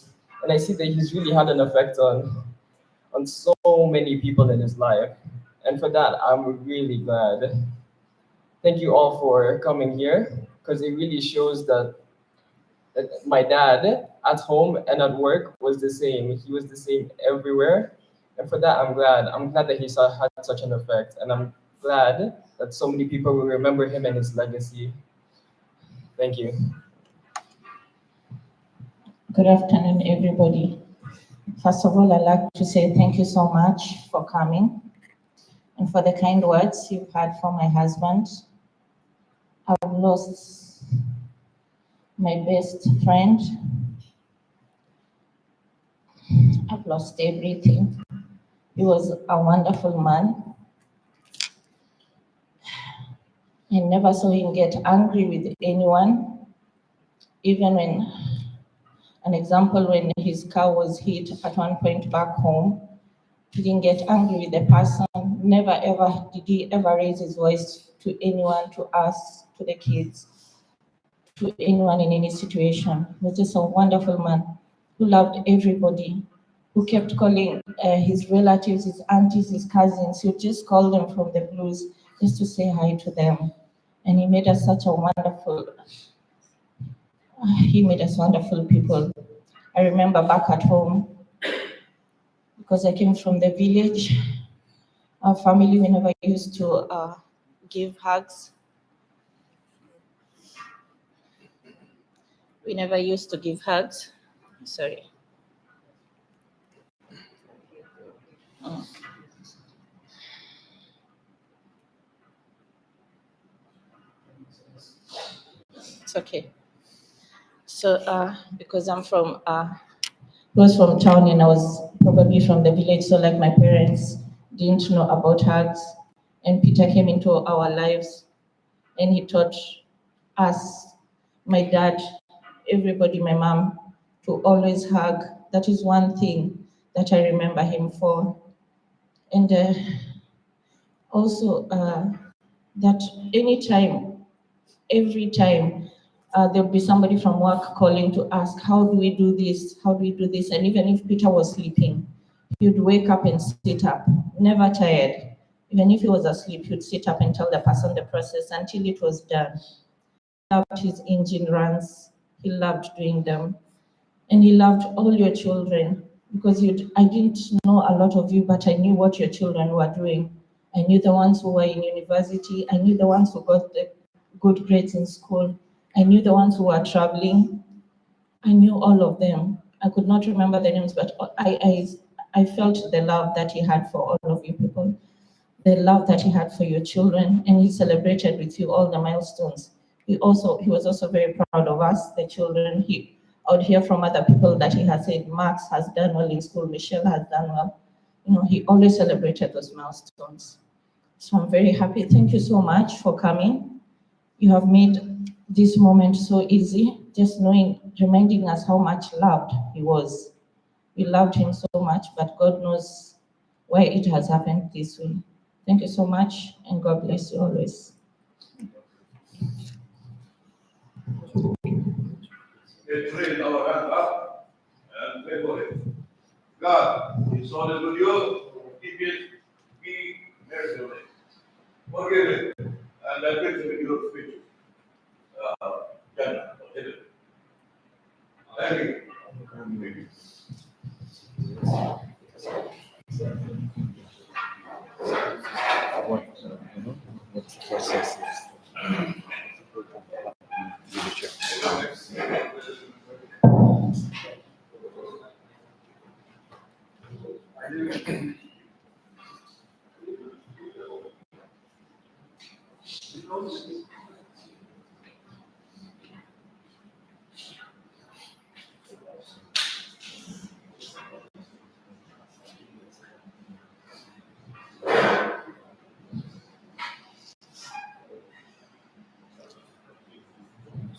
And I see that he's really had an effect on so many people in his life. And for that, I'm really glad. Thank you all for coming here because it really shows that my dad at home and at work was the same. He was the same everywhere. And for that, I'm glad. I'm glad that had such an effect. And I'm glad that so many people will remember him and his legacy. Thank you. Good afternoon, everybody. First of all, I'd like to say thank you so much for coming and for the kind words you've had from my husband. I've lost my best friend. I've lost everything. He was a wonderful man. I never saw him get angry with anyone, even when, an example, when his car was hit at one point back home, he didn't get angry with the person. Never ever did he ever raise his voice to anyone, to us, to the kids, to anyone in any situation. He was just a wonderful man who loved everybody, who kept calling his relatives, his aunties, his cousins. He would just call them from the blues just to say hi to them. And he made us such a wonderful, he made us wonderful people. I remember back at home, because I came from the village, our family, we never used to give hugs. We never used to give hugs. Sorry. It's okay. So, because I'm from, was from town and I was probably from the village, so like my parents didn't know about hugs. And Peter came into our lives and he taught us, my dad, everybody, my mom, to always hug. That is one thing that I remember him for. And also that anytime, every time, there'll be somebody from work calling to ask, how do we do this? How do we do this? And even if Peter was sleeping, he'd wake up and sit up, never tired. Even if he was asleep, he'd sit up and tell the person the process until it was done. He loved his engine runs. He loved doing them. And he loved all your children because I didn't know a lot of you, but I knew what your children were doing. I knew the ones who were in university. I knew the ones who got the good grades in school. I knew the ones who were traveling. I knew all of them. I could not remember the names, but I felt the love that he had for all of you people, the love that he had for your children, and he celebrated with you all the milestones. He was also very proud of us, the children. I would hear from other people that he has said, Max has done well in school, Michelle has done well. You know, he always celebrated those milestones. So I'm very happy. Thank you so much for coming. You have made this moment so easy, just reminding us how much loved he was. We loved him so much, but God knows why it has happened this way. Thank you so much, and God bless you always. Let's raise our hand up and pray for it. God, He saw the video, keep it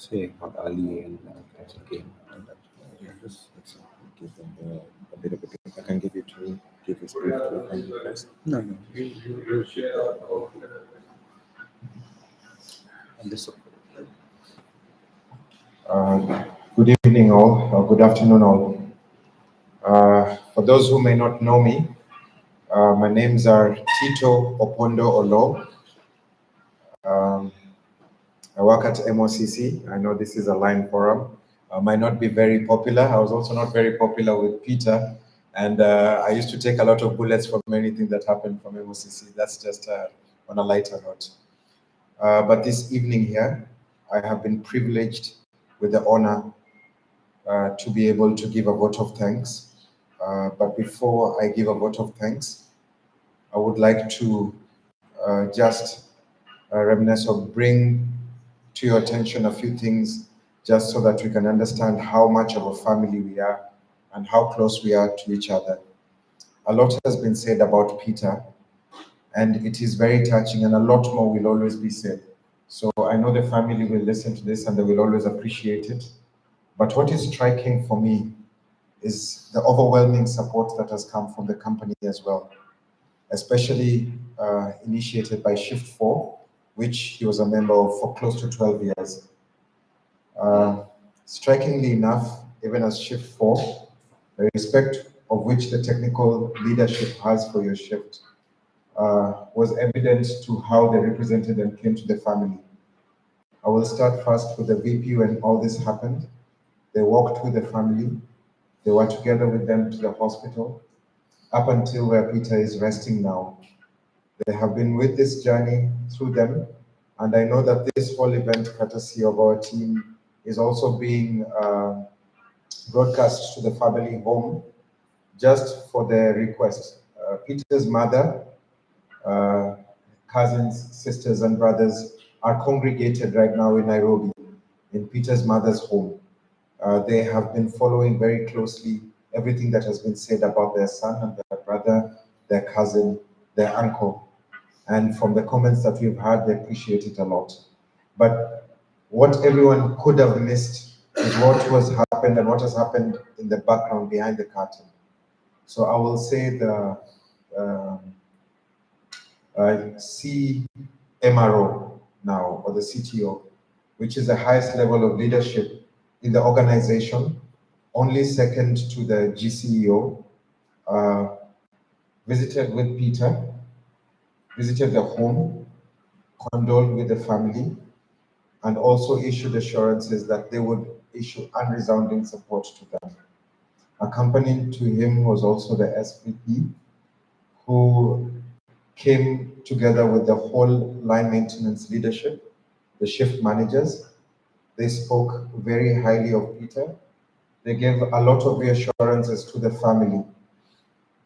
say how Ali and Kachi came. And that, let's give them a bit of a. I can give you to give this brief to the family first. No, no. You should. And this. Good evening, all, or good afternoon, all. For those who may not know me, my names are Tito Opondo Olo. I work at MOCC. I know this is a line forum. Might not be very popular. I was also not very popular with Peter. And I used to take a lot of bullets from anything that happened from MOCC. That's just on a lighter note. But this evening here, I have been privileged with the honor to be able to give a vote of thanks. But before I give a vote of thanks, I would like to just reminisce or bring to your attention a few things just so that we can understand how much of a family we are and how close we are to each other. A lot has been said about Peter, and it is very touching, and a lot more will always be said. So I know the family will listen to this and they will always appreciate it. But what is striking for me is the overwhelming support that has come from the company as well, especially initiated by Shift 4, which he was a member of for close to 12 years. Strikingly enough, even as Shift 4, the respect of which the technical leadership has for your shift was evident to how they represented and came to the family. I will start first with the VP when all this happened. They walked with the family. They were together with them to the hospital, up until where Peter is resting now. They have been with this journey through them, and I know that this whole event, courtesy of our team, is also being broadcast to the family home just for their request. Peter's mother, cousins, sisters, and brothers are congregated right now in Nairobi, in Peter's mother's home. They have been following very closely everything that has been said about their son and their brother, their cousin, their uncle. And from the comments that we've heard, they appreciate it a lot. But what everyone could have missed is what was happened and what has happened in the background behind the curtain. So I will say the CMRO now, or the CTO, which is the highest level of leadership in the organization, only second to the GCEO, visited with Peter, visited the home, condoled with the family, and also issued assurances that they would issue unresounding support to them. Accompanying to him was also the SVP, who came together with the whole line maintenance leadership, the shift managers. They spoke very highly of Peter. They gave a lot of reassurances to the family.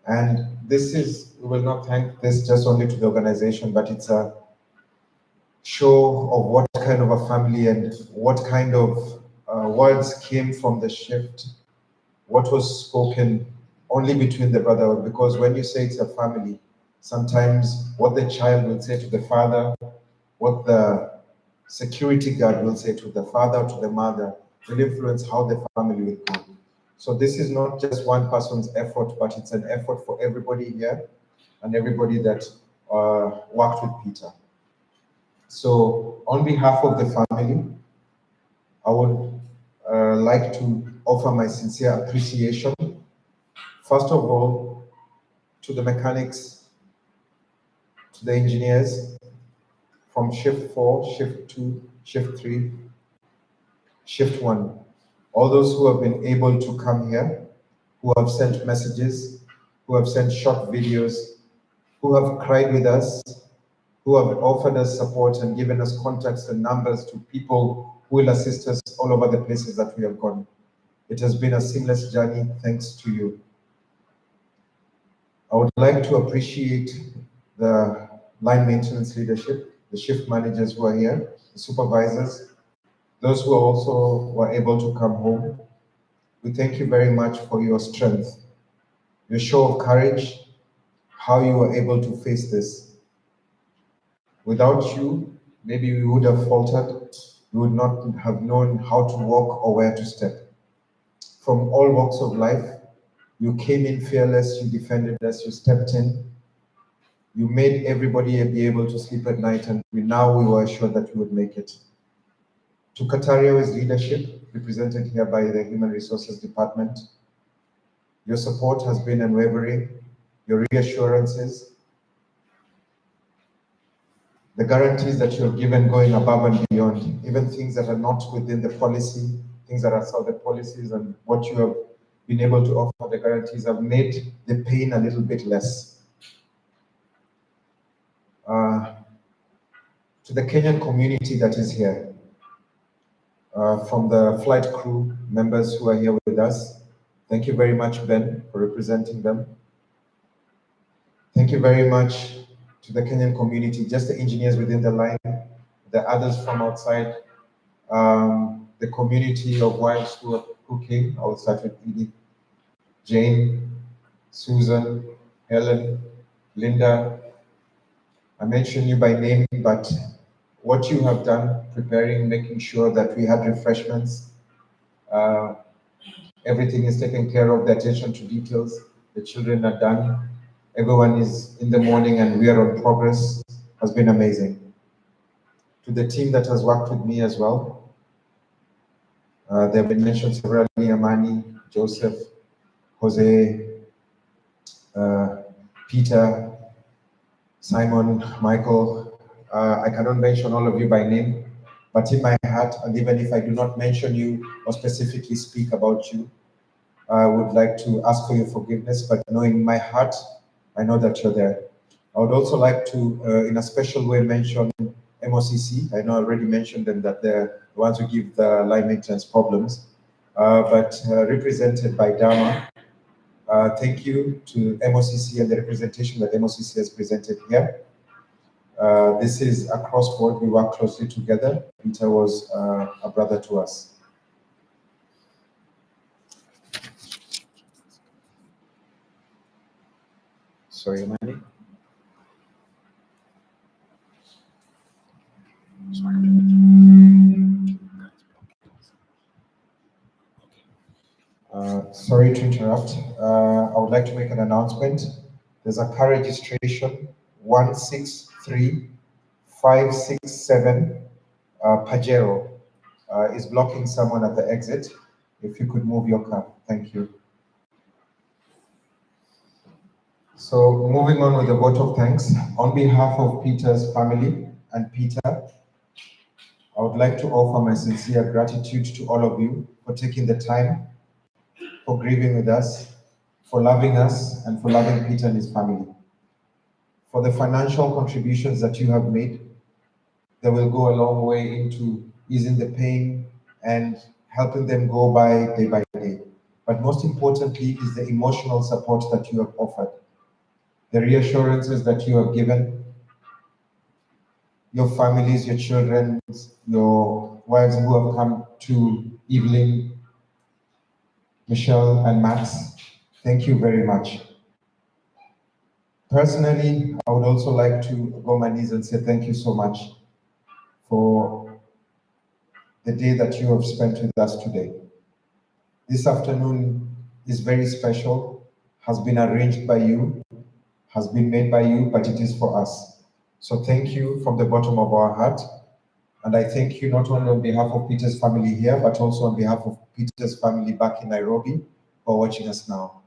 And this is, we will not thank this just only to the organization, but it's a show of what kind of a family and what kind of words came from the shift, what was spoken only between the brother, because when you say it's a family, sometimes what the child will say to the father, what the security guard will say to the father or to the mother will influence how the family will go. So this is not just one person's effort, but it's an effort for everybody here and everybody that worked with Peter. So on behalf of the family, I would like to offer my sincere appreciation, first of all, to the mechanics, to the engineers from Shift 4, Shift 2, Shift 3, Shift 1, all those who have been able to come here, who have sent messages, who have sent short videos, who have cried with us, who have offered us support and given us contacts and numbers to people who will assist us all over the places that we have gone. It has been a seamless journey, thanks to you. I would like to appreciate the line maintenance leadership, the shift managers who are here, the supervisors, those who also were able to come home. We thank you very much for your strength, your show of courage, how you were able to face this. Without you, maybe we would have faltered, we would not have known how to walk or where to step. From all walks of life, you came in fearless, you defended us, you stepped in, you made everybody be able to sleep at night, and now we were assured that we would make it. To Qatar Airways leadership, represented here by the Human Resources Department, your support has been unwavering, your reassurances, the guarantees that you have given going above and beyond, even things that are not within the policy, things that are outside the policies, and what you have been able to offer, the guarantees have made the pain a little bit less. To the Kenyan community that is here, from the flight crew members who are here with us, thank you very much, Ben, for representing them. Thank you very much to the Kenyan community, just the engineers within the line, the others from outside, the community of wives who came. I will start with Edith, Jane, Susan, Helen, Linda. I mentioned you by name, but what you have done, preparing, making sure that we had refreshments, everything is taken care of, the attention to details, the children are done, everyone is in the morning and we are on progress, has been amazing. To the team that has worked with me as well, they have been mentioned severally: Amani, Joseph, Jose, Peter, Simon, Michael. I cannot mention all of you by name, but in my heart, and even if I do not mention you or specifically speak about you, I would like to ask for your forgiveness, but knowing in my heart, I know that you're there. I would also like to, in a special way, mention MOCC. I know I already mentioned them, that they're the ones who give the line maintenance problems, but represented by Dama. Thank you to MOCC and the representation that MOCC has presented here. This is across board, we work closely together. Peter was a brother to us. Sorry, Amani. Sorry to interrupt. I would like to make an announcement. There's a car registration 163567 Pajero is blocking someone at the exit. If you could move your car, thank you. So moving on with the vote of thanks, on behalf of Peter's family and Peter, I would like to offer my sincere gratitude to all of you for taking the time, for grieving with us, for loving us, and for loving Peter and his family. For the financial contributions that you have made, they will go a long way into easing the pain and helping them go by day. But most importantly is the emotional support that you have offered, the reassurances that you have given your families, your children, your wives who have come to Evelyn, Michelle, and Max. Thank you very much. Personally, I would also like to go on my knees and say thank you so much for the day that you have spent with us today. This afternoon is very special, has been arranged by you, has been made by you, but it is for us. So thank you from the bottom of our heart. And I thank you not only on behalf of Peter's family here, but also on behalf of Peter's family back in Nairobi who are watching us now.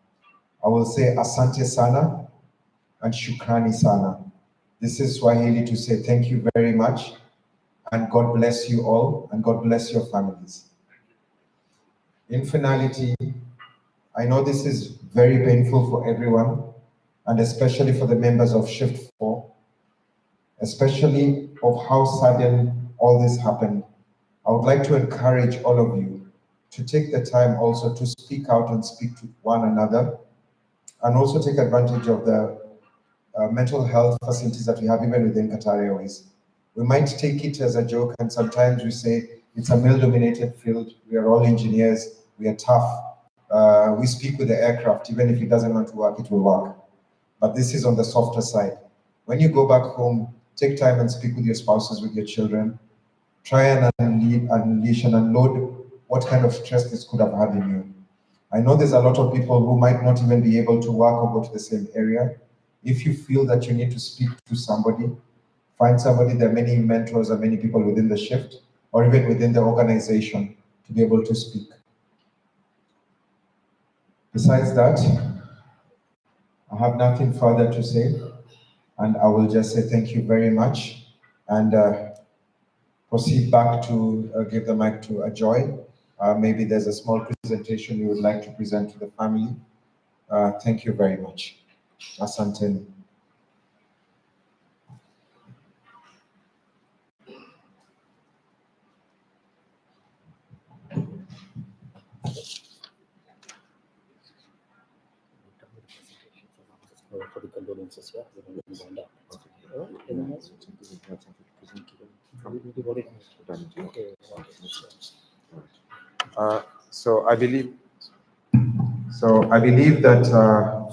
I will say asante sana and shukrani sana. This is Swahili to say thank you very much, and God bless you all, and God bless your families. In finality, I know this is very painful for everyone, and especially for the members of Shift 4, especially of how sudden all this happened. I would like to encourage all of you to take the time also to speak out and speak to one another, and also take advantage of the mental health facilities that we have even within Qatar Airways. We might take it as a joke, and sometimes we say it's a male-dominated field. We are all engineers. We are tough. We speak with the aircraft. Even if it doesn't want to work, it will work. But this is on the softer side. When you go back home, take time and speak with your spouses, with your children. try and unleash and unload what kind of stress this could have had in you. I know there's a lot of people who might not even be able to work or go to the same area. If you feel that you need to speak to somebody, find somebody. There are many mentors and many people within the shift or even within the organization to be able to speak. Besides that, I have nothing further to say, and I will just say thank you very much and proceed back to give the mic to Ajoy. Maybe there's a small presentation you would like to present to the family. Thank you very much. Asante. For the condolences, yeah. So I believe that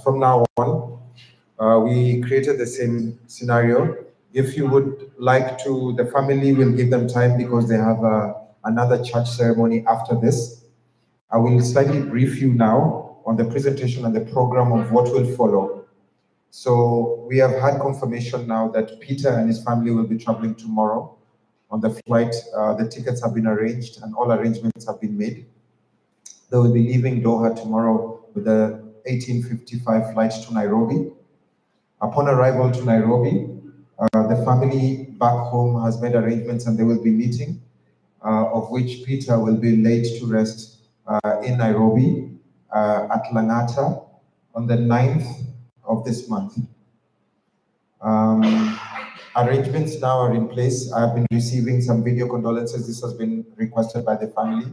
from now on, we created the same scenario. If you would like to, the family will give them time because they have another church ceremony after this. I will slightly brief you now on the presentation and the program of what will follow. So we have had confirmation now that Peter and his family will be traveling tomorrow on the flight. The tickets have been arranged and all arrangements have been made. They will be leaving Doha tomorrow with the 18:55 flight to Nairobi. Upon arrival to Nairobi, the family back home has made arrangements and they will be meeting, of which Peter will be laid to rest in Nairobi at Langata on the 9th of this month. Arrangements now are in place. I have been receiving some video condolences. This has been requested by the family.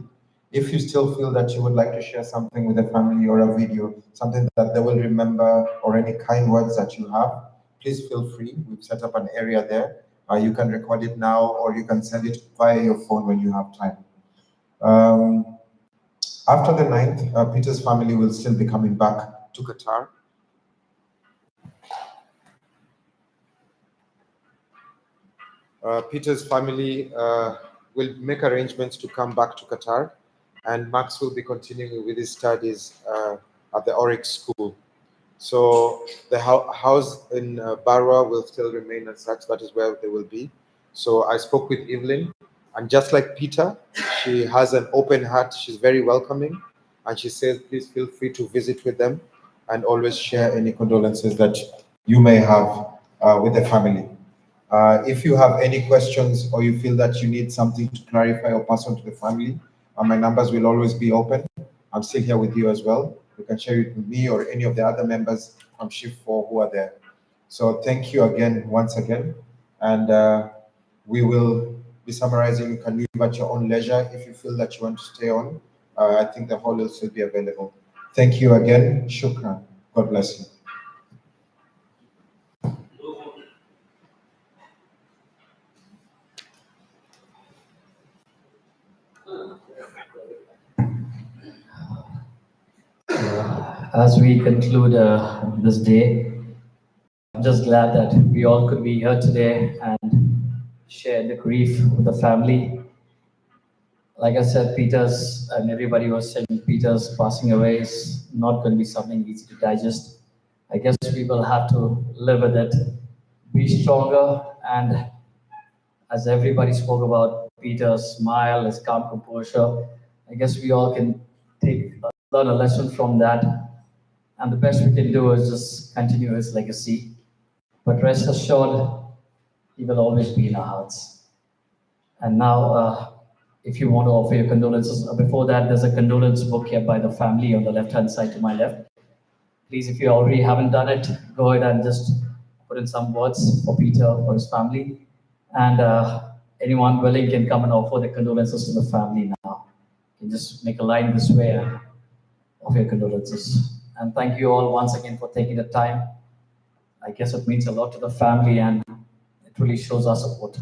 If you still feel that you would like to share something with the family or a video, something that they will remember or any kind words that you have, please feel free. We've set up an area there. You can record it now or you can send it via your phone when you have time. After the 9th, Peter's family will still be coming back to Qatar. Peter's family will make arrangements to come back to Qatar, and Max will be continuing with his studies at the Oryx School. So the house in Barra will still remain as such. That is where they will be. So I spoke with Evelyn, and just like Peter, she has an open heart. She's very welcoming, and she says, please feel free to visit with them and always share any condolences that you may have with the family. If you have any questions or you feel that you need something to clarify or pass on to the family, my numbers will always be open. I'm still here with you as well. You can share it with me or any of the other members from Shift 4 who are there. So thank you again, once again. And we will be summarizing. You can leave at your own leisure. If you feel that you want to stay on, I think the hall will still be available. Thank you again. Shukran. God bless you. As we conclude this day, I'm just glad that we all could be here today and share the grief with the family. Like I said, Peter's, and everybody was saying Peter's passing away is not going to be something easy to digest. I guess we will have to live with it, be stronger, and as everybody spoke about Peter's smile, his calm composure, I guess we all can learn a lesson from that. And the best we can do is just continue his legacy. But rest assured, he will always be in our hearts. And now, if you want to offer your condolences, before that, there's a condolence book here by the family on the left-hand side to my left. Please, if you already haven't done it, go ahead and just put in some words for Peter, for his family. And anyone willing can come and offer the condolences to the family now. You can just make a line this way and offer your condolences. And thank you all once again for taking the time. I guess it means a lot to the family and it really shows our support.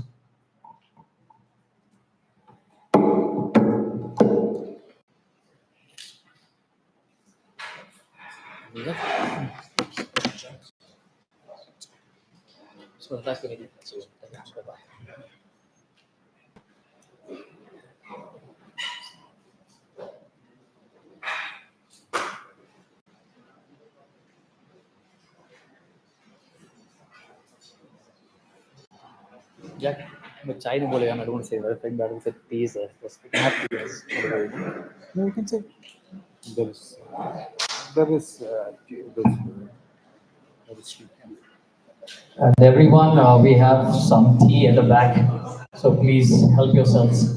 So nice meeting you. Bye-bye. Yeah, but China बोलेगा, I don't want to say that. I think that was a teaser. Not teasers. No, you can say there is, there is, And everyone, we have some tea at the back, so please help yourselves.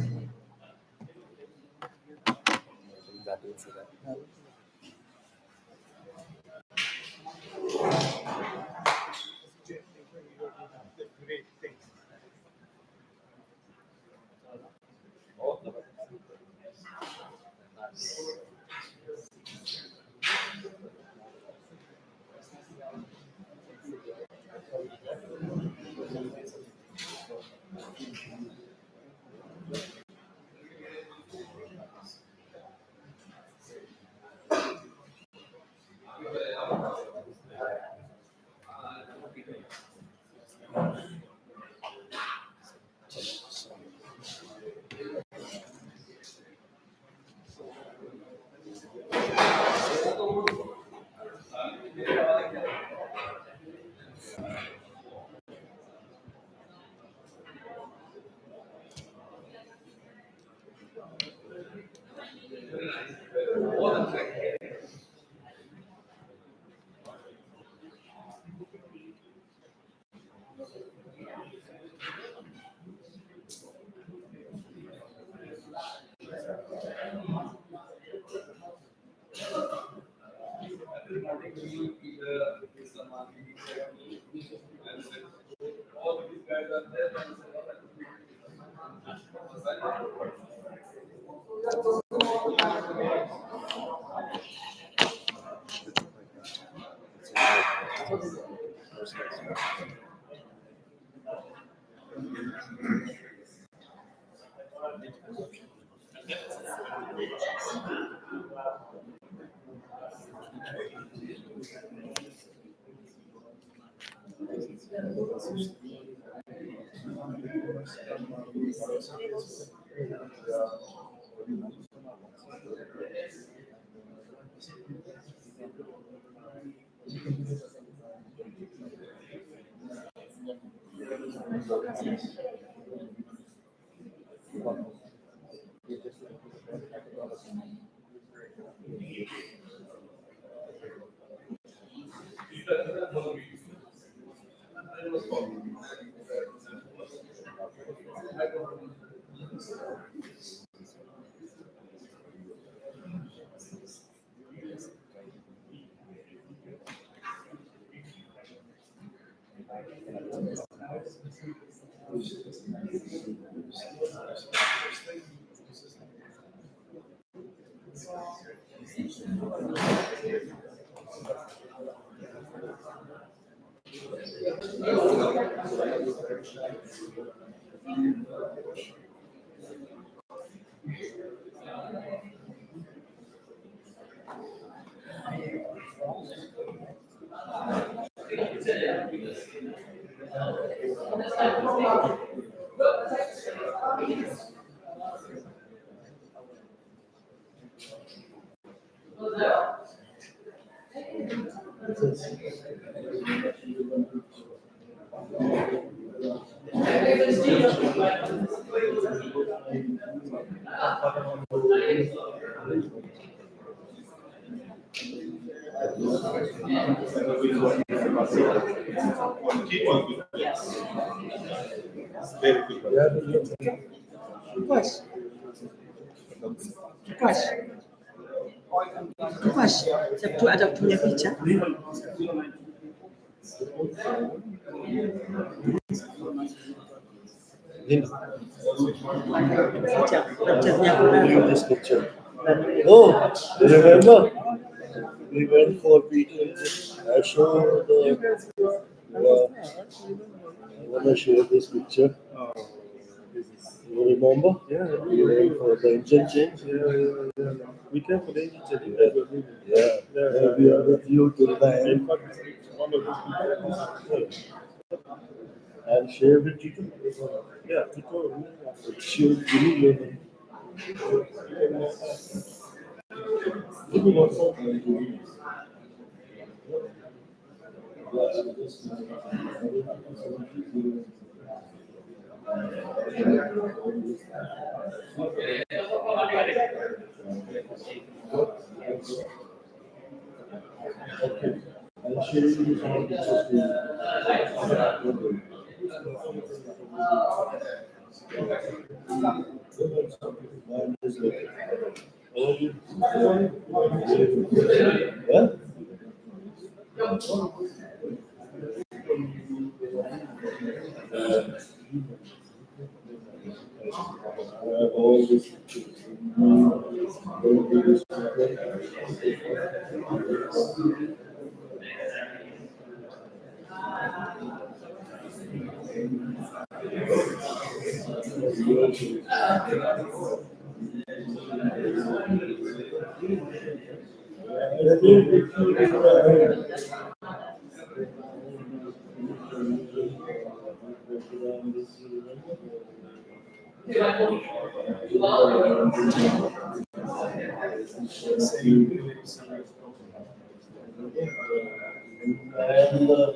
Ada kupiga picha. This picture. Oh, remember? We went for Peter. I showed I want to share this picture. You remember? Yeah. We went for the engine change. Yeah. We came for the engine change. Yeah. We are with you till the end. One of those people. I'll share with Tito. Yeah, Tito. She'll give me your name. Give me one more. I'll share you some of the all this.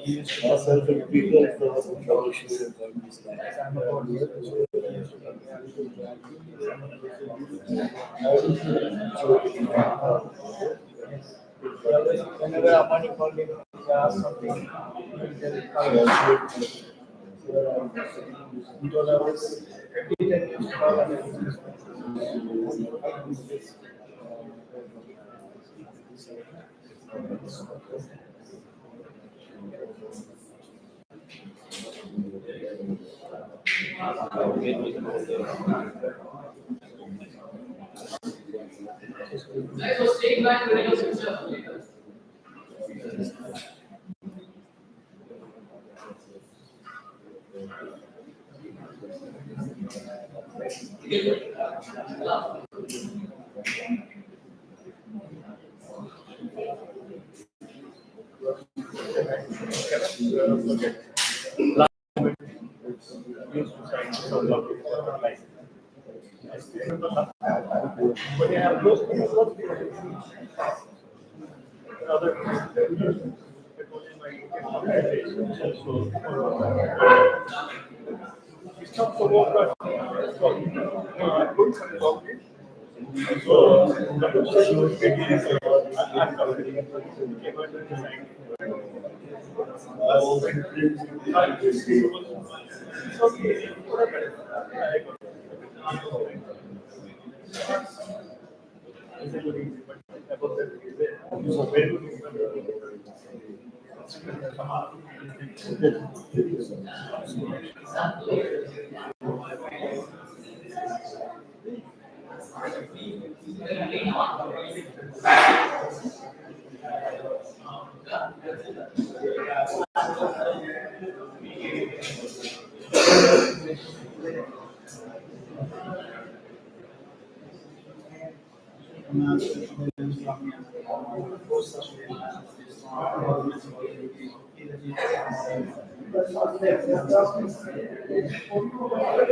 And myself and Peter from the troubleshooting Whenever Amani called him, he asked something. He told us,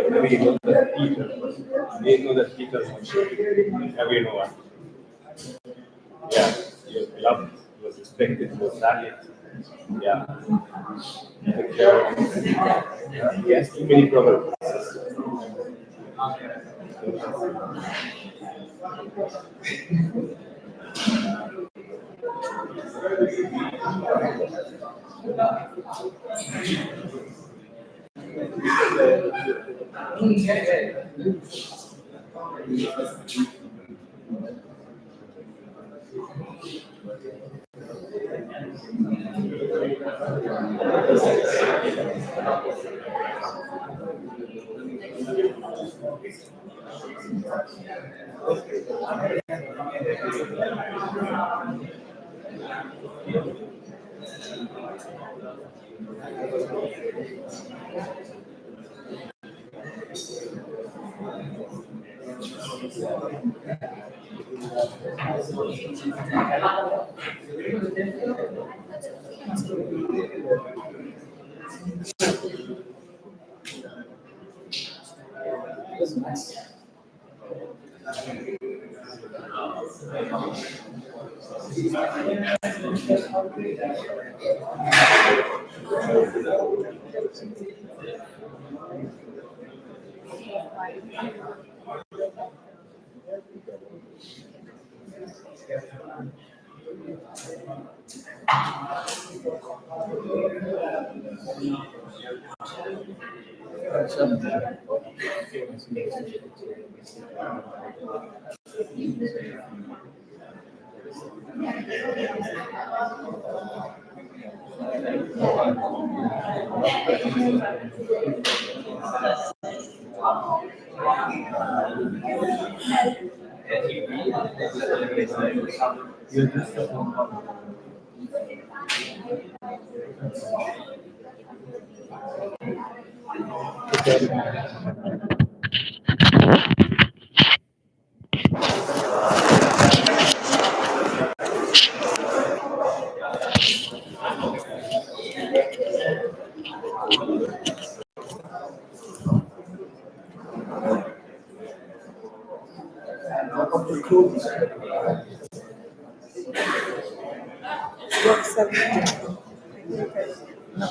We know that Peter, we know that Peter everyone. Yeah, he was loved, he was respected, he was valued. Yeah. He has too many problems.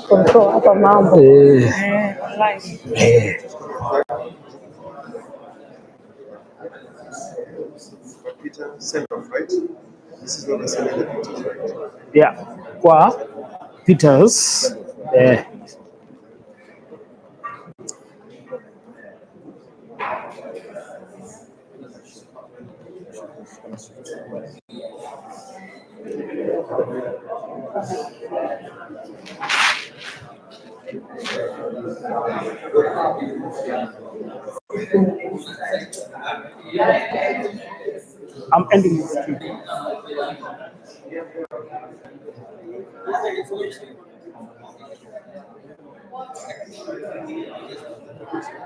Control hapa mambo. Online. Peter, send off, right? This is not the same other pictures, right? Yeah. Kwa Peters. I'm ending this stream.